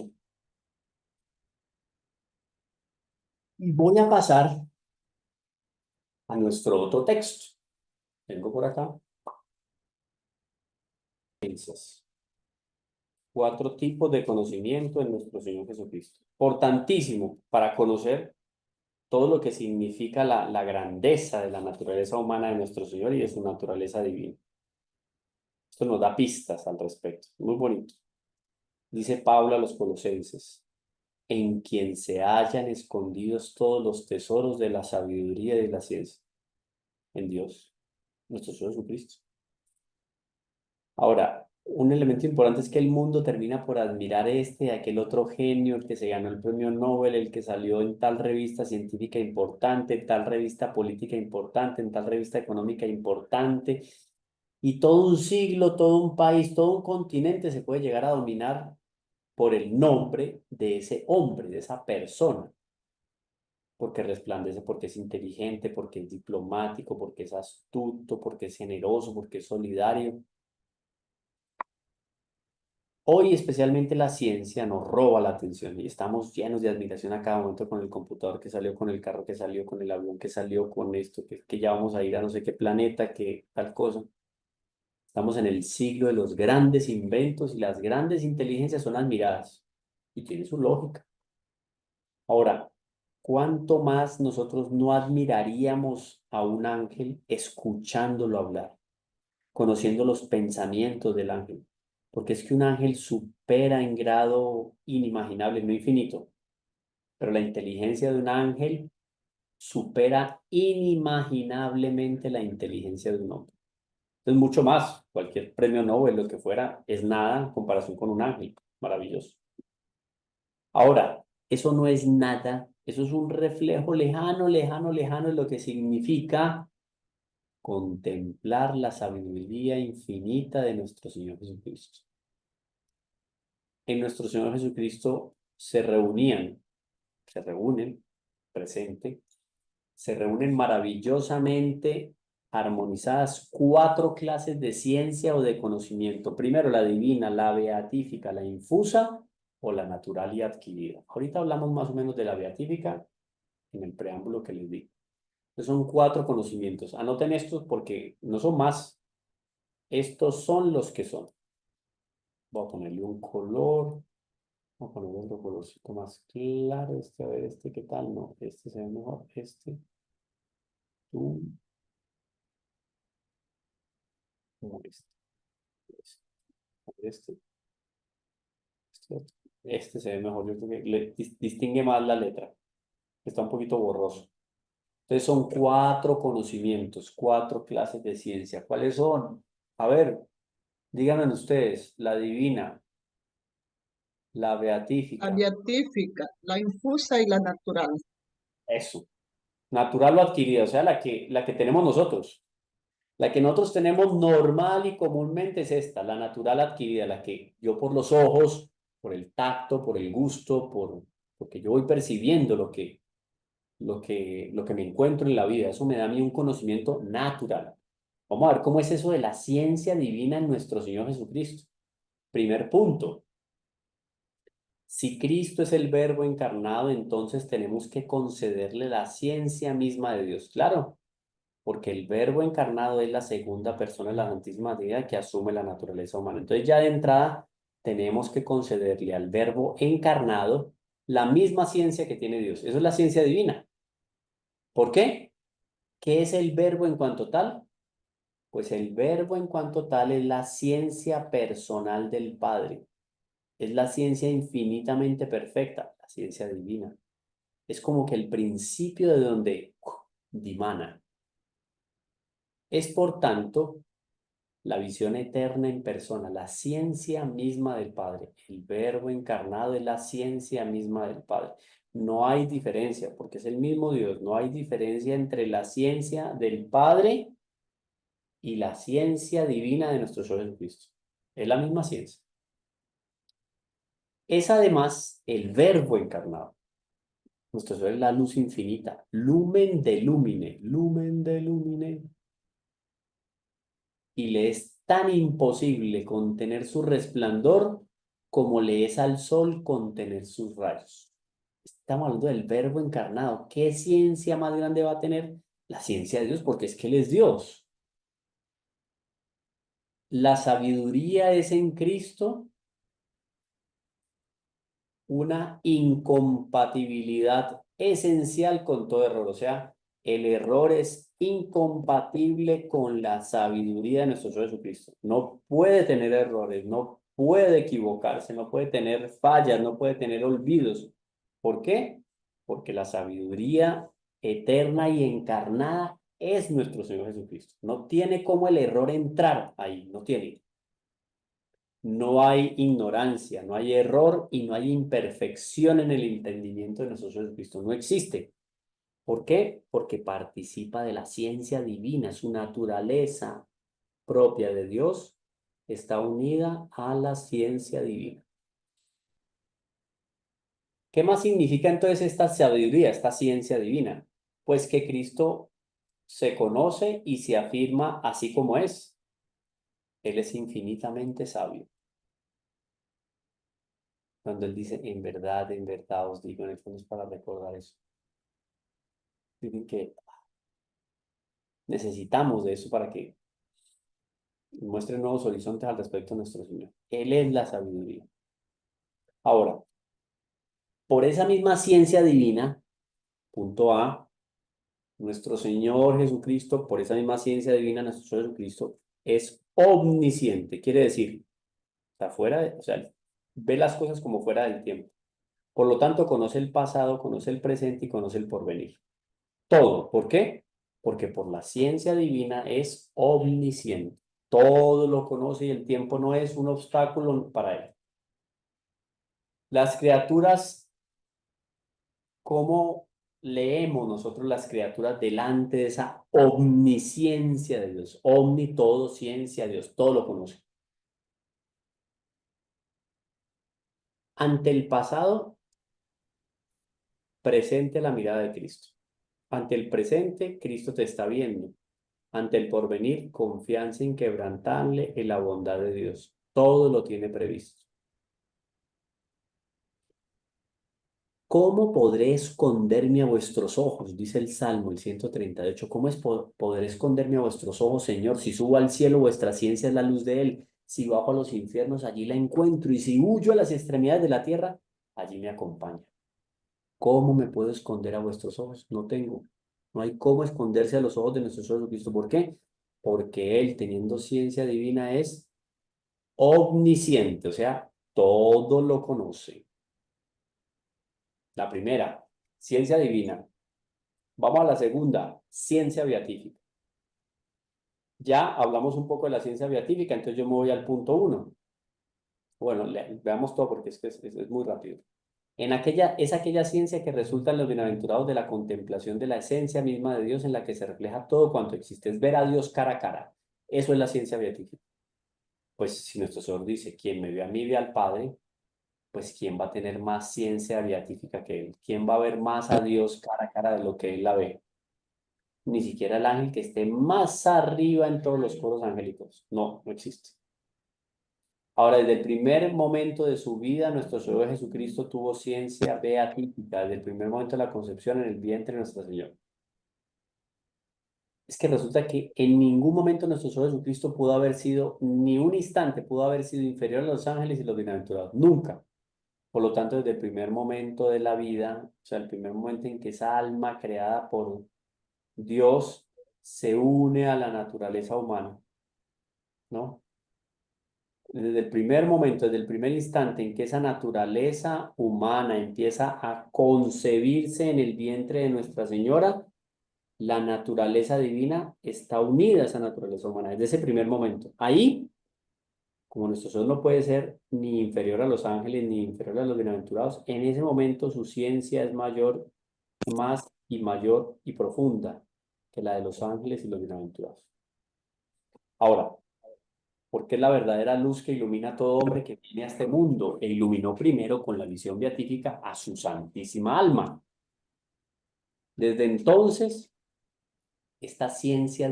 Y voy a pasar a nuestro otro texto. Tengo por acá. Ciencias. 4 tipos de conocimiento en nuestro Señor Jesucristo. Importantísimo para conocer todo lo que significa la grandeza de la naturaleza humana de nuestro Señor y de su naturaleza divina. Esto nos da pistas al respecto. Muy bonito. Dice Pablo a los Colosenses, en quien se hallan escondidos todos los tesoros de la sabiduría y de la ciencia. En Dios, nuestro Señor Jesucristo. Ahora, un elemento importante es que el mundo termina por admirar aquel otro genio, el que se ganó el premio Nobel, el que salió en tal revista científica importante, en tal revista política importante, en tal revista económica importante. Y todo un siglo, todo un país, todo un continente se puede llegar a dominar por el nombre de ese hombre, de esa persona, porque resplandece, porque es inteligente, porque es diplomático, porque es astuto, porque es generoso, porque es solidario. Hoy especialmente la ciencia nos roba la atención y estamos llenos de admiración a cada momento con el computador que salió, con el carro que salió, con el avión que salió, con esto, que ya vamos a ir a no sé qué planeta, que tal cosa. Estamos en el siglo de los grandes inventos y las grandes inteligencias son admiradas y tiene su lógica. Ahora, ¿cuánto más nosotros no admiraríamos a un ángel escuchándolo hablar, conociendo los pensamientos del ángel? Porque es que un ángel supera en grado inimaginable, no infinito, pero la inteligencia de un ángel supera inimaginablemente la inteligencia de un hombre. Es mucho más. Cualquier premio Nobel, lo que fuera, es nada en comparación con un ángel. Maravilloso. Ahora, eso no es nada. Eso es un reflejo lejano, lejano, lejano de lo que significa contemplar la sabiduría infinita de nuestro Señor Jesucristo. En nuestro Señor Jesucristo se reúnen, presente, se reúnen maravillosamente armonizadas 4 clases de ciencia o de conocimiento. Primero, la divina, la beatífica, la infusa o la natural y adquirida. Ahorita hablamos más o menos de la beatífica en el preámbulo que les di. Entonces son 4 conocimientos. Anoten estos porque no son más. Estos son los que son. Voy a ponerle un color. Voy a poner otro colorcito más claro. A ver, qué tal. No, este se ve mejor. Tú, como este, otro. Este se ve mejor. Yo creo que distingue más la letra. Está un poquito borroso. Entonces son 4 conocimientos, 4 clases de ciencia. ¿Cuáles son? A ver, díganme ustedes. La divina, la La beatífica. beatífica, la infusa y la natural. Eso. Natural o adquirida, o sea, la que tenemos nosotros. La que nosotros tenemos normal y comúnmente es esta, la natural adquirida, la que yo por los ojos, por el tacto, por el gusto, porque yo voy percibiendo lo que me encuentro en la vida. Eso me da a mí un conocimiento natural. Vamos a ver cómo es eso de la ciencia divina en nuestro Señor Jesucristo. Primer punto. Si Cristo es el Verbo encarnado, entonces tenemos que concederle la ciencia misma de Dios. Claro, porque el Verbo encarnado es la segunda persona de la Santísima Trinidad que asume la naturaleza humana. Entonces ya de entrada tenemos que concederle al Verbo encarnado la misma ciencia que tiene Dios. Eso es la ciencia divina. ¿Por qué? ¿Qué es el Verbo en cuanto tal? Pues el Verbo en cuanto tal es la ciencia personal del Padre. Es la ciencia infinitamente perfecta, la ciencia divina. Es como que el principio de donde dimana. Es por tanto la visión eterna en persona, la ciencia misma del Padre. El Verbo encarnado es la ciencia misma del Padre. No hay diferencia, porque es el mismo Dios. No hay diferencia entre la ciencia del Padre y la ciencia divina de nuestro Señor Jesucristo. Es la misma ciencia. Es además el Verbo encarnado. Nuestro Señor es la luz infinita. Lumen de lumine. Lumen de lumine. Y le es tan imposible contener su resplandor como le es al sol contener sus rayos. Estamos hablando del Verbo encarnado. ¿Qué ciencia más grande va a tener? La ciencia de Dios, porque es que Él es Dios. La sabiduría es en Cristo una incompatibilidad esencial con todo error. O sea, el error es incompatible con la sabiduría de nuestro Señor Jesucristo. No puede tener errores, no puede equivocarse, no puede tener fallas, no puede tener olvidos. ¿Por qué? Porque la sabiduría eterna y encarnada es nuestro Señor Jesucristo. No tiene cómo el error entrar ahí, no tiene. No hay ignorancia, no hay error y no hay imperfección en el entendimiento de nuestro Señor Jesucristo. No existe. ¿Por qué? Porque participa de la ciencia divina. Su naturaleza propia de Dios está unida a la ciencia divina. ¿Qué más significa entonces esta sabiduría, esta ciencia divina? Pues que Cristo se conoce y se afirma así como es. Él es infinitamente sabio. Cuando Él dice, en verdad os digo, en el fondo es para recordar eso. Dicen que necesitamos de eso para que muestre nuevos horizontes al respecto de nuestro Señor. Él es la sabiduría. Ahora, por esa misma ciencia divina, punto A, nuestro Señor Jesucristo, por esa misma ciencia divina, nuestro Señor Jesucristo es omnisciente. Quiere decir, está fuera, o sea, ve las cosas como fuera del tiempo. Por lo tanto, conoce el pasado, conoce el presente y conoce el porvenir. Todo. ¿Por qué? Porque por la ciencia divina es omnisciente. Todo lo conoce y el tiempo no es un obstáculo para él. Las criaturas, ¿cómo leemos nosotros las criaturas delante de esa omnisciencia de Dios? Omni, todo, ciencia, Dios, todo lo conoce. Ante el pasado, presente la mirada de Cristo. Ante el presente, Cristo te está viendo. Ante el porvenir, confianza inquebrantable en la bondad de Dios. Todo lo tiene previsto. ¿Cómo podré esconderme a vuestros ojos? Dice el Salmo, el 138. ¿Cómo podré esconderme a vuestros ojos, Señor? Si subo al cielo, vuestra ciencia es la luz de él. Si bajo a los infiernos, allí la encuentro. Y si huyo a las extremidades de la tierra, allí me acompaña. ¿Cómo me puedo esconder a vuestros ojos? No tengo. No hay cómo esconderse a los ojos de nuestro Señor Jesucristo. ¿Por qué? Porque Él, teniendo ciencia divina, es omnisciente, o sea, todo lo conoce. La primera, ciencia divina. Vamos a la segunda, ciencia beatífica. Ya hablamos un poco de la ciencia beatífica, entonces yo me voy al punto uno. Bueno, veamos todo porque es muy rápido. Es aquella ciencia que resulta en los bienaventurados de la contemplación de la esencia misma de Dios en la que se refleja todo cuanto existe. Es ver a Dios cara a cara. Eso es la ciencia beatífica. Pues si nuestro Señor dice, quien me ve a mí ve al Padre, pues ¿quién va a tener más ciencia beatífica que Él? ¿Quién va a ver más a Dios cara a cara de lo que Él la ve? Ni siquiera el ángel que esté más arriba en todos los coros angélicos. No, no existe. Ahora, desde el primer momento de su vida, nuestro Señor Jesucristo tuvo ciencia beatífica, desde el primer momento de la concepción en el vientre de Nuestra Señora. Es que resulta que en ningún momento nuestro Señor Jesucristo pudo haber sido, ni un instante pudo haber sido inferior a los ángeles y los bienaventurados. Nunca. Por lo tanto, desde el primer momento de la vida, o sea, el primer momento en que esa alma creada por Dios se une a la naturaleza humana, ¿no? Desde el primer momento, desde el primer instante en que esa naturaleza humana empieza a concebirse en el vientre de Nuestra Señora, la naturaleza divina está unida a esa naturaleza humana, desde ese primer momento. Ahí, como nuestro Señor no puede ser ni inferior a los ángeles ni inferior a los bienaventurados, en ese momento su ciencia es mayor, más y mayor y profunda que la de los ángeles y los bienaventurados. Ahora, porque es la verdadera luz que ilumina a todo hombre que viene a este mundo e iluminó primero con la visión beatífica a su santísima alma. Desde entonces, esta ciencia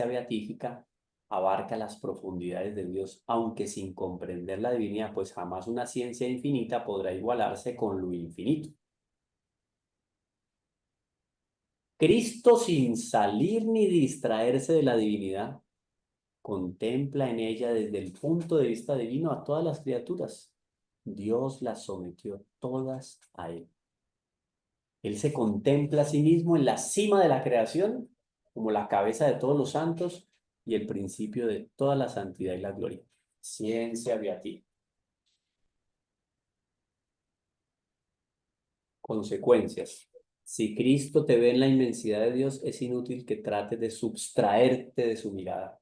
beatífica abarca las profundidades de Dios, aunque sin comprender la divinidad, pues jamás una ciencia infinita podrá igualarse con lo infinito. Cristo, sin salir ni distraerse de la divinidad, contempla en ella desde el punto de vista divino a todas las criaturas. Dios las sometió todas a Él. Él se contempla a sí mismo en la cima de la creación, como la cabeza de todos los santos y el principio de toda la santidad y la gloria. Ciencia beatífica. Consecuencias. Si Cristo te ve en la inmensidad de Dios, es inútil que trates de subtraerte de su mirada.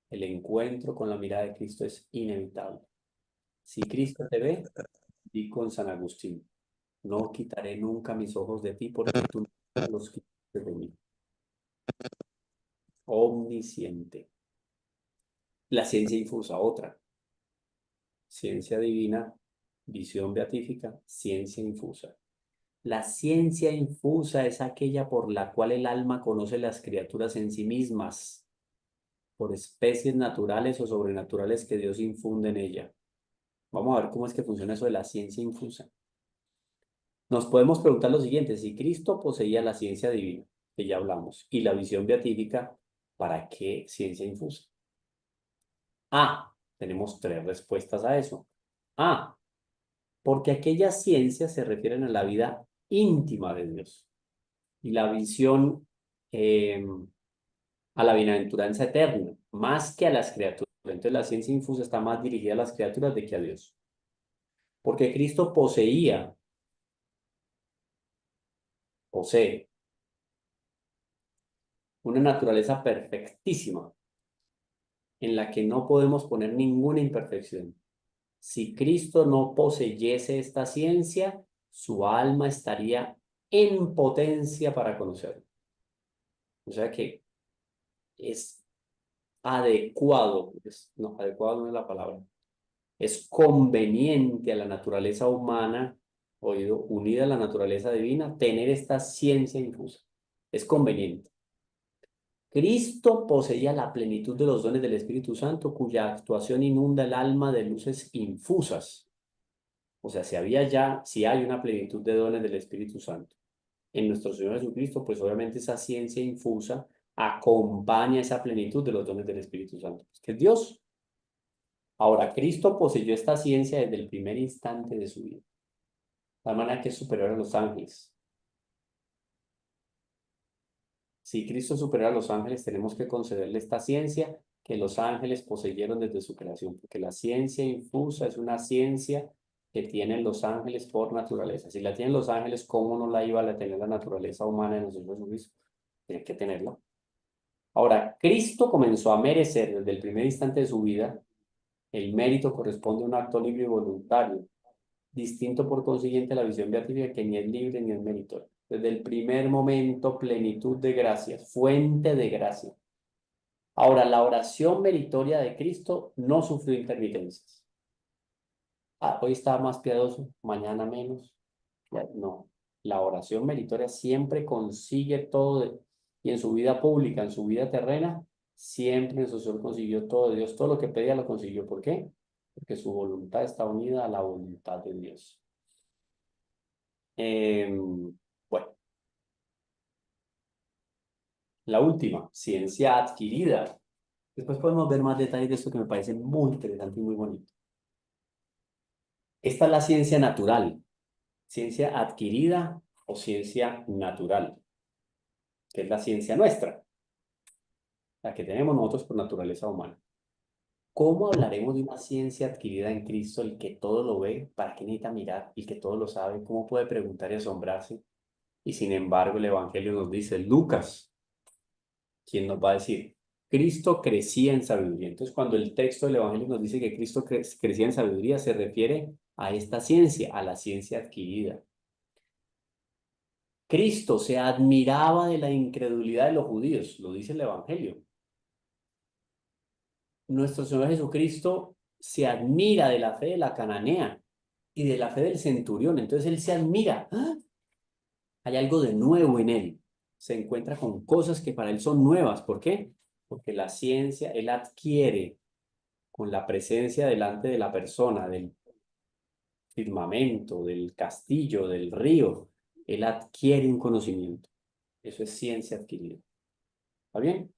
El encuentro con la mirada de Cristo es inevitable. Si Cristo te ve, di con San Agustín, no quitaré nunca mis ojos de ti porque tú nunca los quitaste de mí. Omnisciente. La ciencia infusa, otra. Ciencia divina, visión beatífica, ciencia infusa. La ciencia infusa es aquella por la cual el alma conoce las criaturas en sí mismas, por especies naturales o sobrenaturales que Dios infunde en ella. Vamos a ver cómo es que funciona eso de la ciencia infusa. Nos podemos preguntar lo siguiente: si Cristo poseía la ciencia divina, que ya hablamos, y la visión beatífica, ¿para qué ciencia infusa? Tenemos tres respuestas a eso. A, porque aquellas ciencias se refieren a la vida íntima de Dios y la visión a la bienaventuranza eterna, más que a las criaturas. Entonces la ciencia infusa está más dirigida a las criaturas de que a Dios. Porque Cristo posee una naturaleza perfectísima en la que no podemos poner ninguna imperfección. Si Cristo no poseyese esta ciencia, su alma estaría en potencia para conocerlo. O sea que es adecuado, no, adecuado no es la palabra, es conveniente a la naturaleza humana, oído, unida a la naturaleza divina, tener esta ciencia infusa. Es conveniente. Cristo poseía la plenitud de los dones del Espíritu Santo, cuya actuación inunda el alma de luces infusas. O sea, si hay una plenitud de dones del Espíritu Santo en nuestro Señor Jesucristo, pues obviamente esa ciencia infusa acompaña esa plenitud de los dones del Espíritu Santo, que es Dios. Ahora, Cristo poseyó esta ciencia desde el primer instante de su vida, de tal manera que es superior a los ángeles. Si Cristo es superior a los ángeles, tenemos que concederle esta ciencia que los ángeles poseyeron desde su creación, porque la ciencia infusa es una ciencia que tienen los ángeles por naturaleza. Si la tienen los ángeles, ¿cómo no la iba a tener la naturaleza humana de nosotros Jesucristo? Tiene que tenerla. Ahora, Cristo comenzó a merecer desde el primer instante de su vida. El mérito corresponde a un acto libre y voluntario, distinto por consiguiente a la visión beatífica, que ni es libre ni es meritorio. Desde el primer momento, plenitud de gracias, fuente de gracia. Ahora, la oración meritoria de Cristo no sufrió intermitencias. Hoy estaba más piadoso, mañana menos. No, la oración meritoria siempre consigue todo, y en su vida pública, en su vida terrena, siempre el Señor consiguió todo de Dios. Todo lo que pedía lo consiguió. ¿Por qué? Porque su voluntad está unida a la voluntad de Dios. Bueno, la última, ciencia adquirida. Después podemos ver más detalles de esto que me parece muy interesante y muy bonito. Esta es la ciencia natural, ciencia adquirida o ciencia natural, que es la ciencia nuestra, la que tenemos nosotros por naturaleza humana. ¿Cómo hablaremos de una ciencia adquirida en Cristo, el que todo lo ve? ¿Para qué necesita mirar? El que todo lo sabe, ¿cómo puede preguntar y asombrarse? Y sin embargo, el Evangelio nos dice, Lucas, ¿quién nos va a decir? Cristo crecía en sabiduría. Entonces, cuando el texto del Evangelio nos dice que Cristo crecía en sabiduría, se refiere a esta ciencia, a la ciencia adquirida. Cristo se admiraba de la incredulidad de los judíos, lo dice el Evangelio. Nuestro Señor Jesucristo se admira de la fe de la cananea y de la fe del centurión. Entonces él se admira. ¡Ah! Hay algo de nuevo en él. Se encuentra con cosas que para él son nuevas. ¿Por qué? Porque la ciencia él adquiere con la presencia delante de la persona, del firmamento, del castillo, del río. Él adquiere un conocimiento. Eso es ciencia adquirida. ¿Está bien?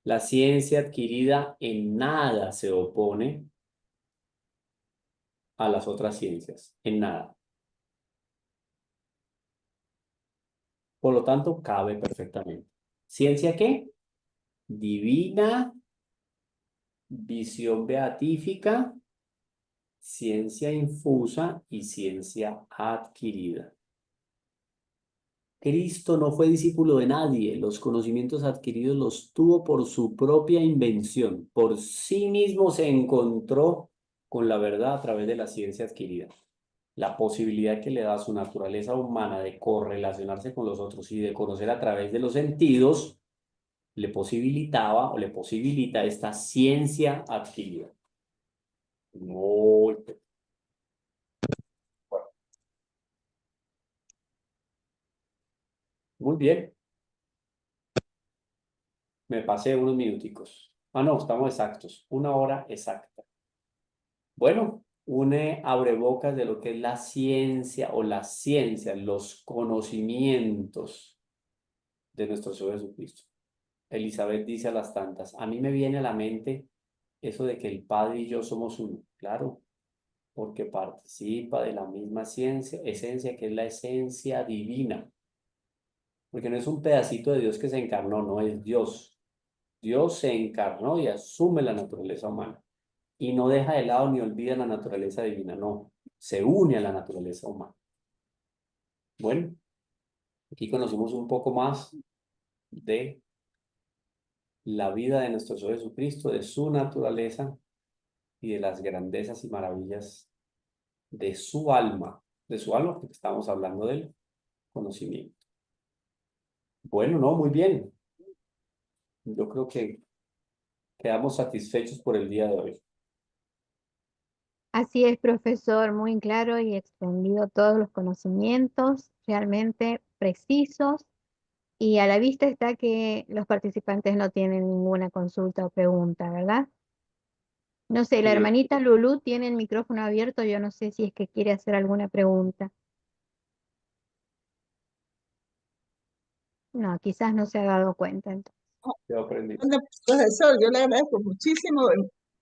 La ciencia adquirida en nada se opone a las otras ciencias, en nada. Por lo tanto, cabe perfectamente. ¿Ciencia qué? Divina, visión beatífica, ciencia infusa y ciencia adquirida. Cristo no fue discípulo de nadie, los conocimientos adquiridos los tuvo por su propia invención, por sí mismo se encontró con la verdad a través de la ciencia adquirida. La posibilidad que le da su naturaleza humana de correlacionarse con los otros y de conocer a través de los sentidos, le posibilitaba o le posibilita esta ciencia adquirida. Muy, muy bien, me pasé unos minuticos. Ah, no, estamos exactos, 1 hora exacta. Bueno, une abrebocas de lo que es la ciencia o las ciencias, los conocimientos de nuestro Señor Jesucristo. Elizabeth dice a las tantas, a mí me viene a la mente eso de que el Padre y yo somos uno, claro, porque participa de la misma ciencia, esencia que es la esencia divina, porque no es un pedacito de Dios que se encarnó, no es Dios. Dios se encarnó y asume la naturaleza humana y no deja de lado ni olvida la naturaleza divina, no, se une a la naturaleza humana. Bueno, aquí conocimos un poco más de la vida de nuestro Señor Jesucristo, de su naturaleza y de las grandezas y maravillas de su alma, porque estamos hablando del conocimiento. Bueno, no, muy bien. Yo creo que quedamos satisfechos por el día de hoy. Así es, profesor, muy claro y extendido todos los conocimientos realmente precisos y a la vista está que los participantes no tienen ninguna consulta o pregunta, ¿verdad? No sé, la Sí, hermanita Lulú tiene el micrófono abierto, yo no sé si es que quiere hacer alguna pregunta. No, quizás no se ha dado cuenta entonces. yo aprendí. Bueno, profesor, yo le agradezco muchísimo.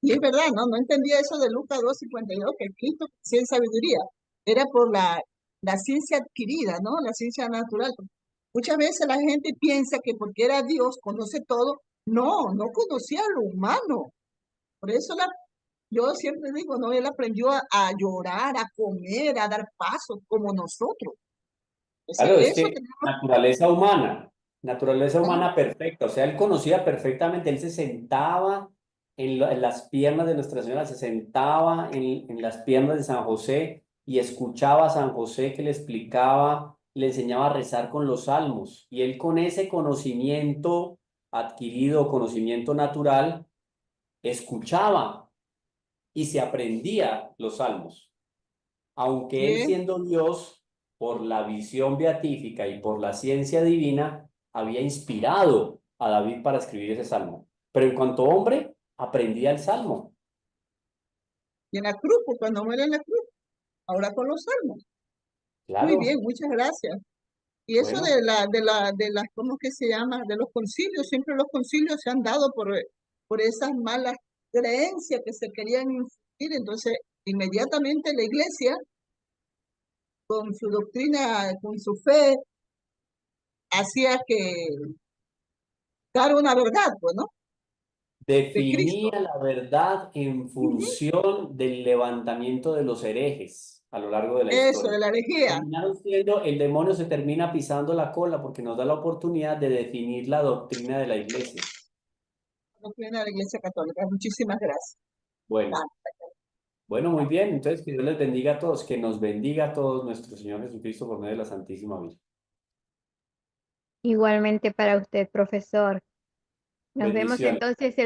Y es verdad, ¿no? No entendía eso de Lucas 2:52, que Cristo sin sabiduría. Era por la ciencia adquirida, ¿no? La ciencia natural. Muchas veces la gente piensa que porque era Dios, conoce todo. No, no conocía lo humano. Por eso yo siempre digo, ¿no? Él aprendió a llorar, a comer, a dar pasos como nosotros. Claro, es Eso que naturaleza humana perfecta, o sea, él conocía perfectamente, él se sentaba en las piernas de Nuestra Señora, se sentaba en las piernas de San José y escuchaba a San José que le explicaba, le enseñaba a rezar con los salmos, y él con ese conocimiento adquirido, conocimiento natural, escuchaba y se aprendía los salmos aunque él es siendo Dios, por la visión beatífica y por la ciencia divina, había inspirado a David para escribir ese salmo. Pero en cuanto hombre, aprendía el salmo. y en la cruz, pues, cuando muere en la cruz, ahora con los salmos. Muy bien, Claro, muchas gracias. Y eso bueno, de las, ¿cómo que se llama? De los concilios, siempre los concilios se han dado por esas malas creencias que se querían influir. Entonces, inmediatamente la iglesia, con su doctrina, con su fe, hacía que dar una verdad, pues, ¿no? De definía Cristo. la verdad en Ujú. función del levantamiento de los herejes. a lo largo de la Eso, historia. de la herejía. Terminaron siendo, el demonio se termina pisando la cola porque nos da la oportunidad de definir la doctrina de la iglesia. Doctrina de la Iglesia Católica. Muchísimas gracias. Bueno, bueno, muy bien. Entonces, que Dios les bendiga a todos, que nos bendiga a todos nuestro Señor Jesucristo por medio de la Santísima Virgen. Igualmente para usted, profesor. Nos vemos Bendiciones. entonces el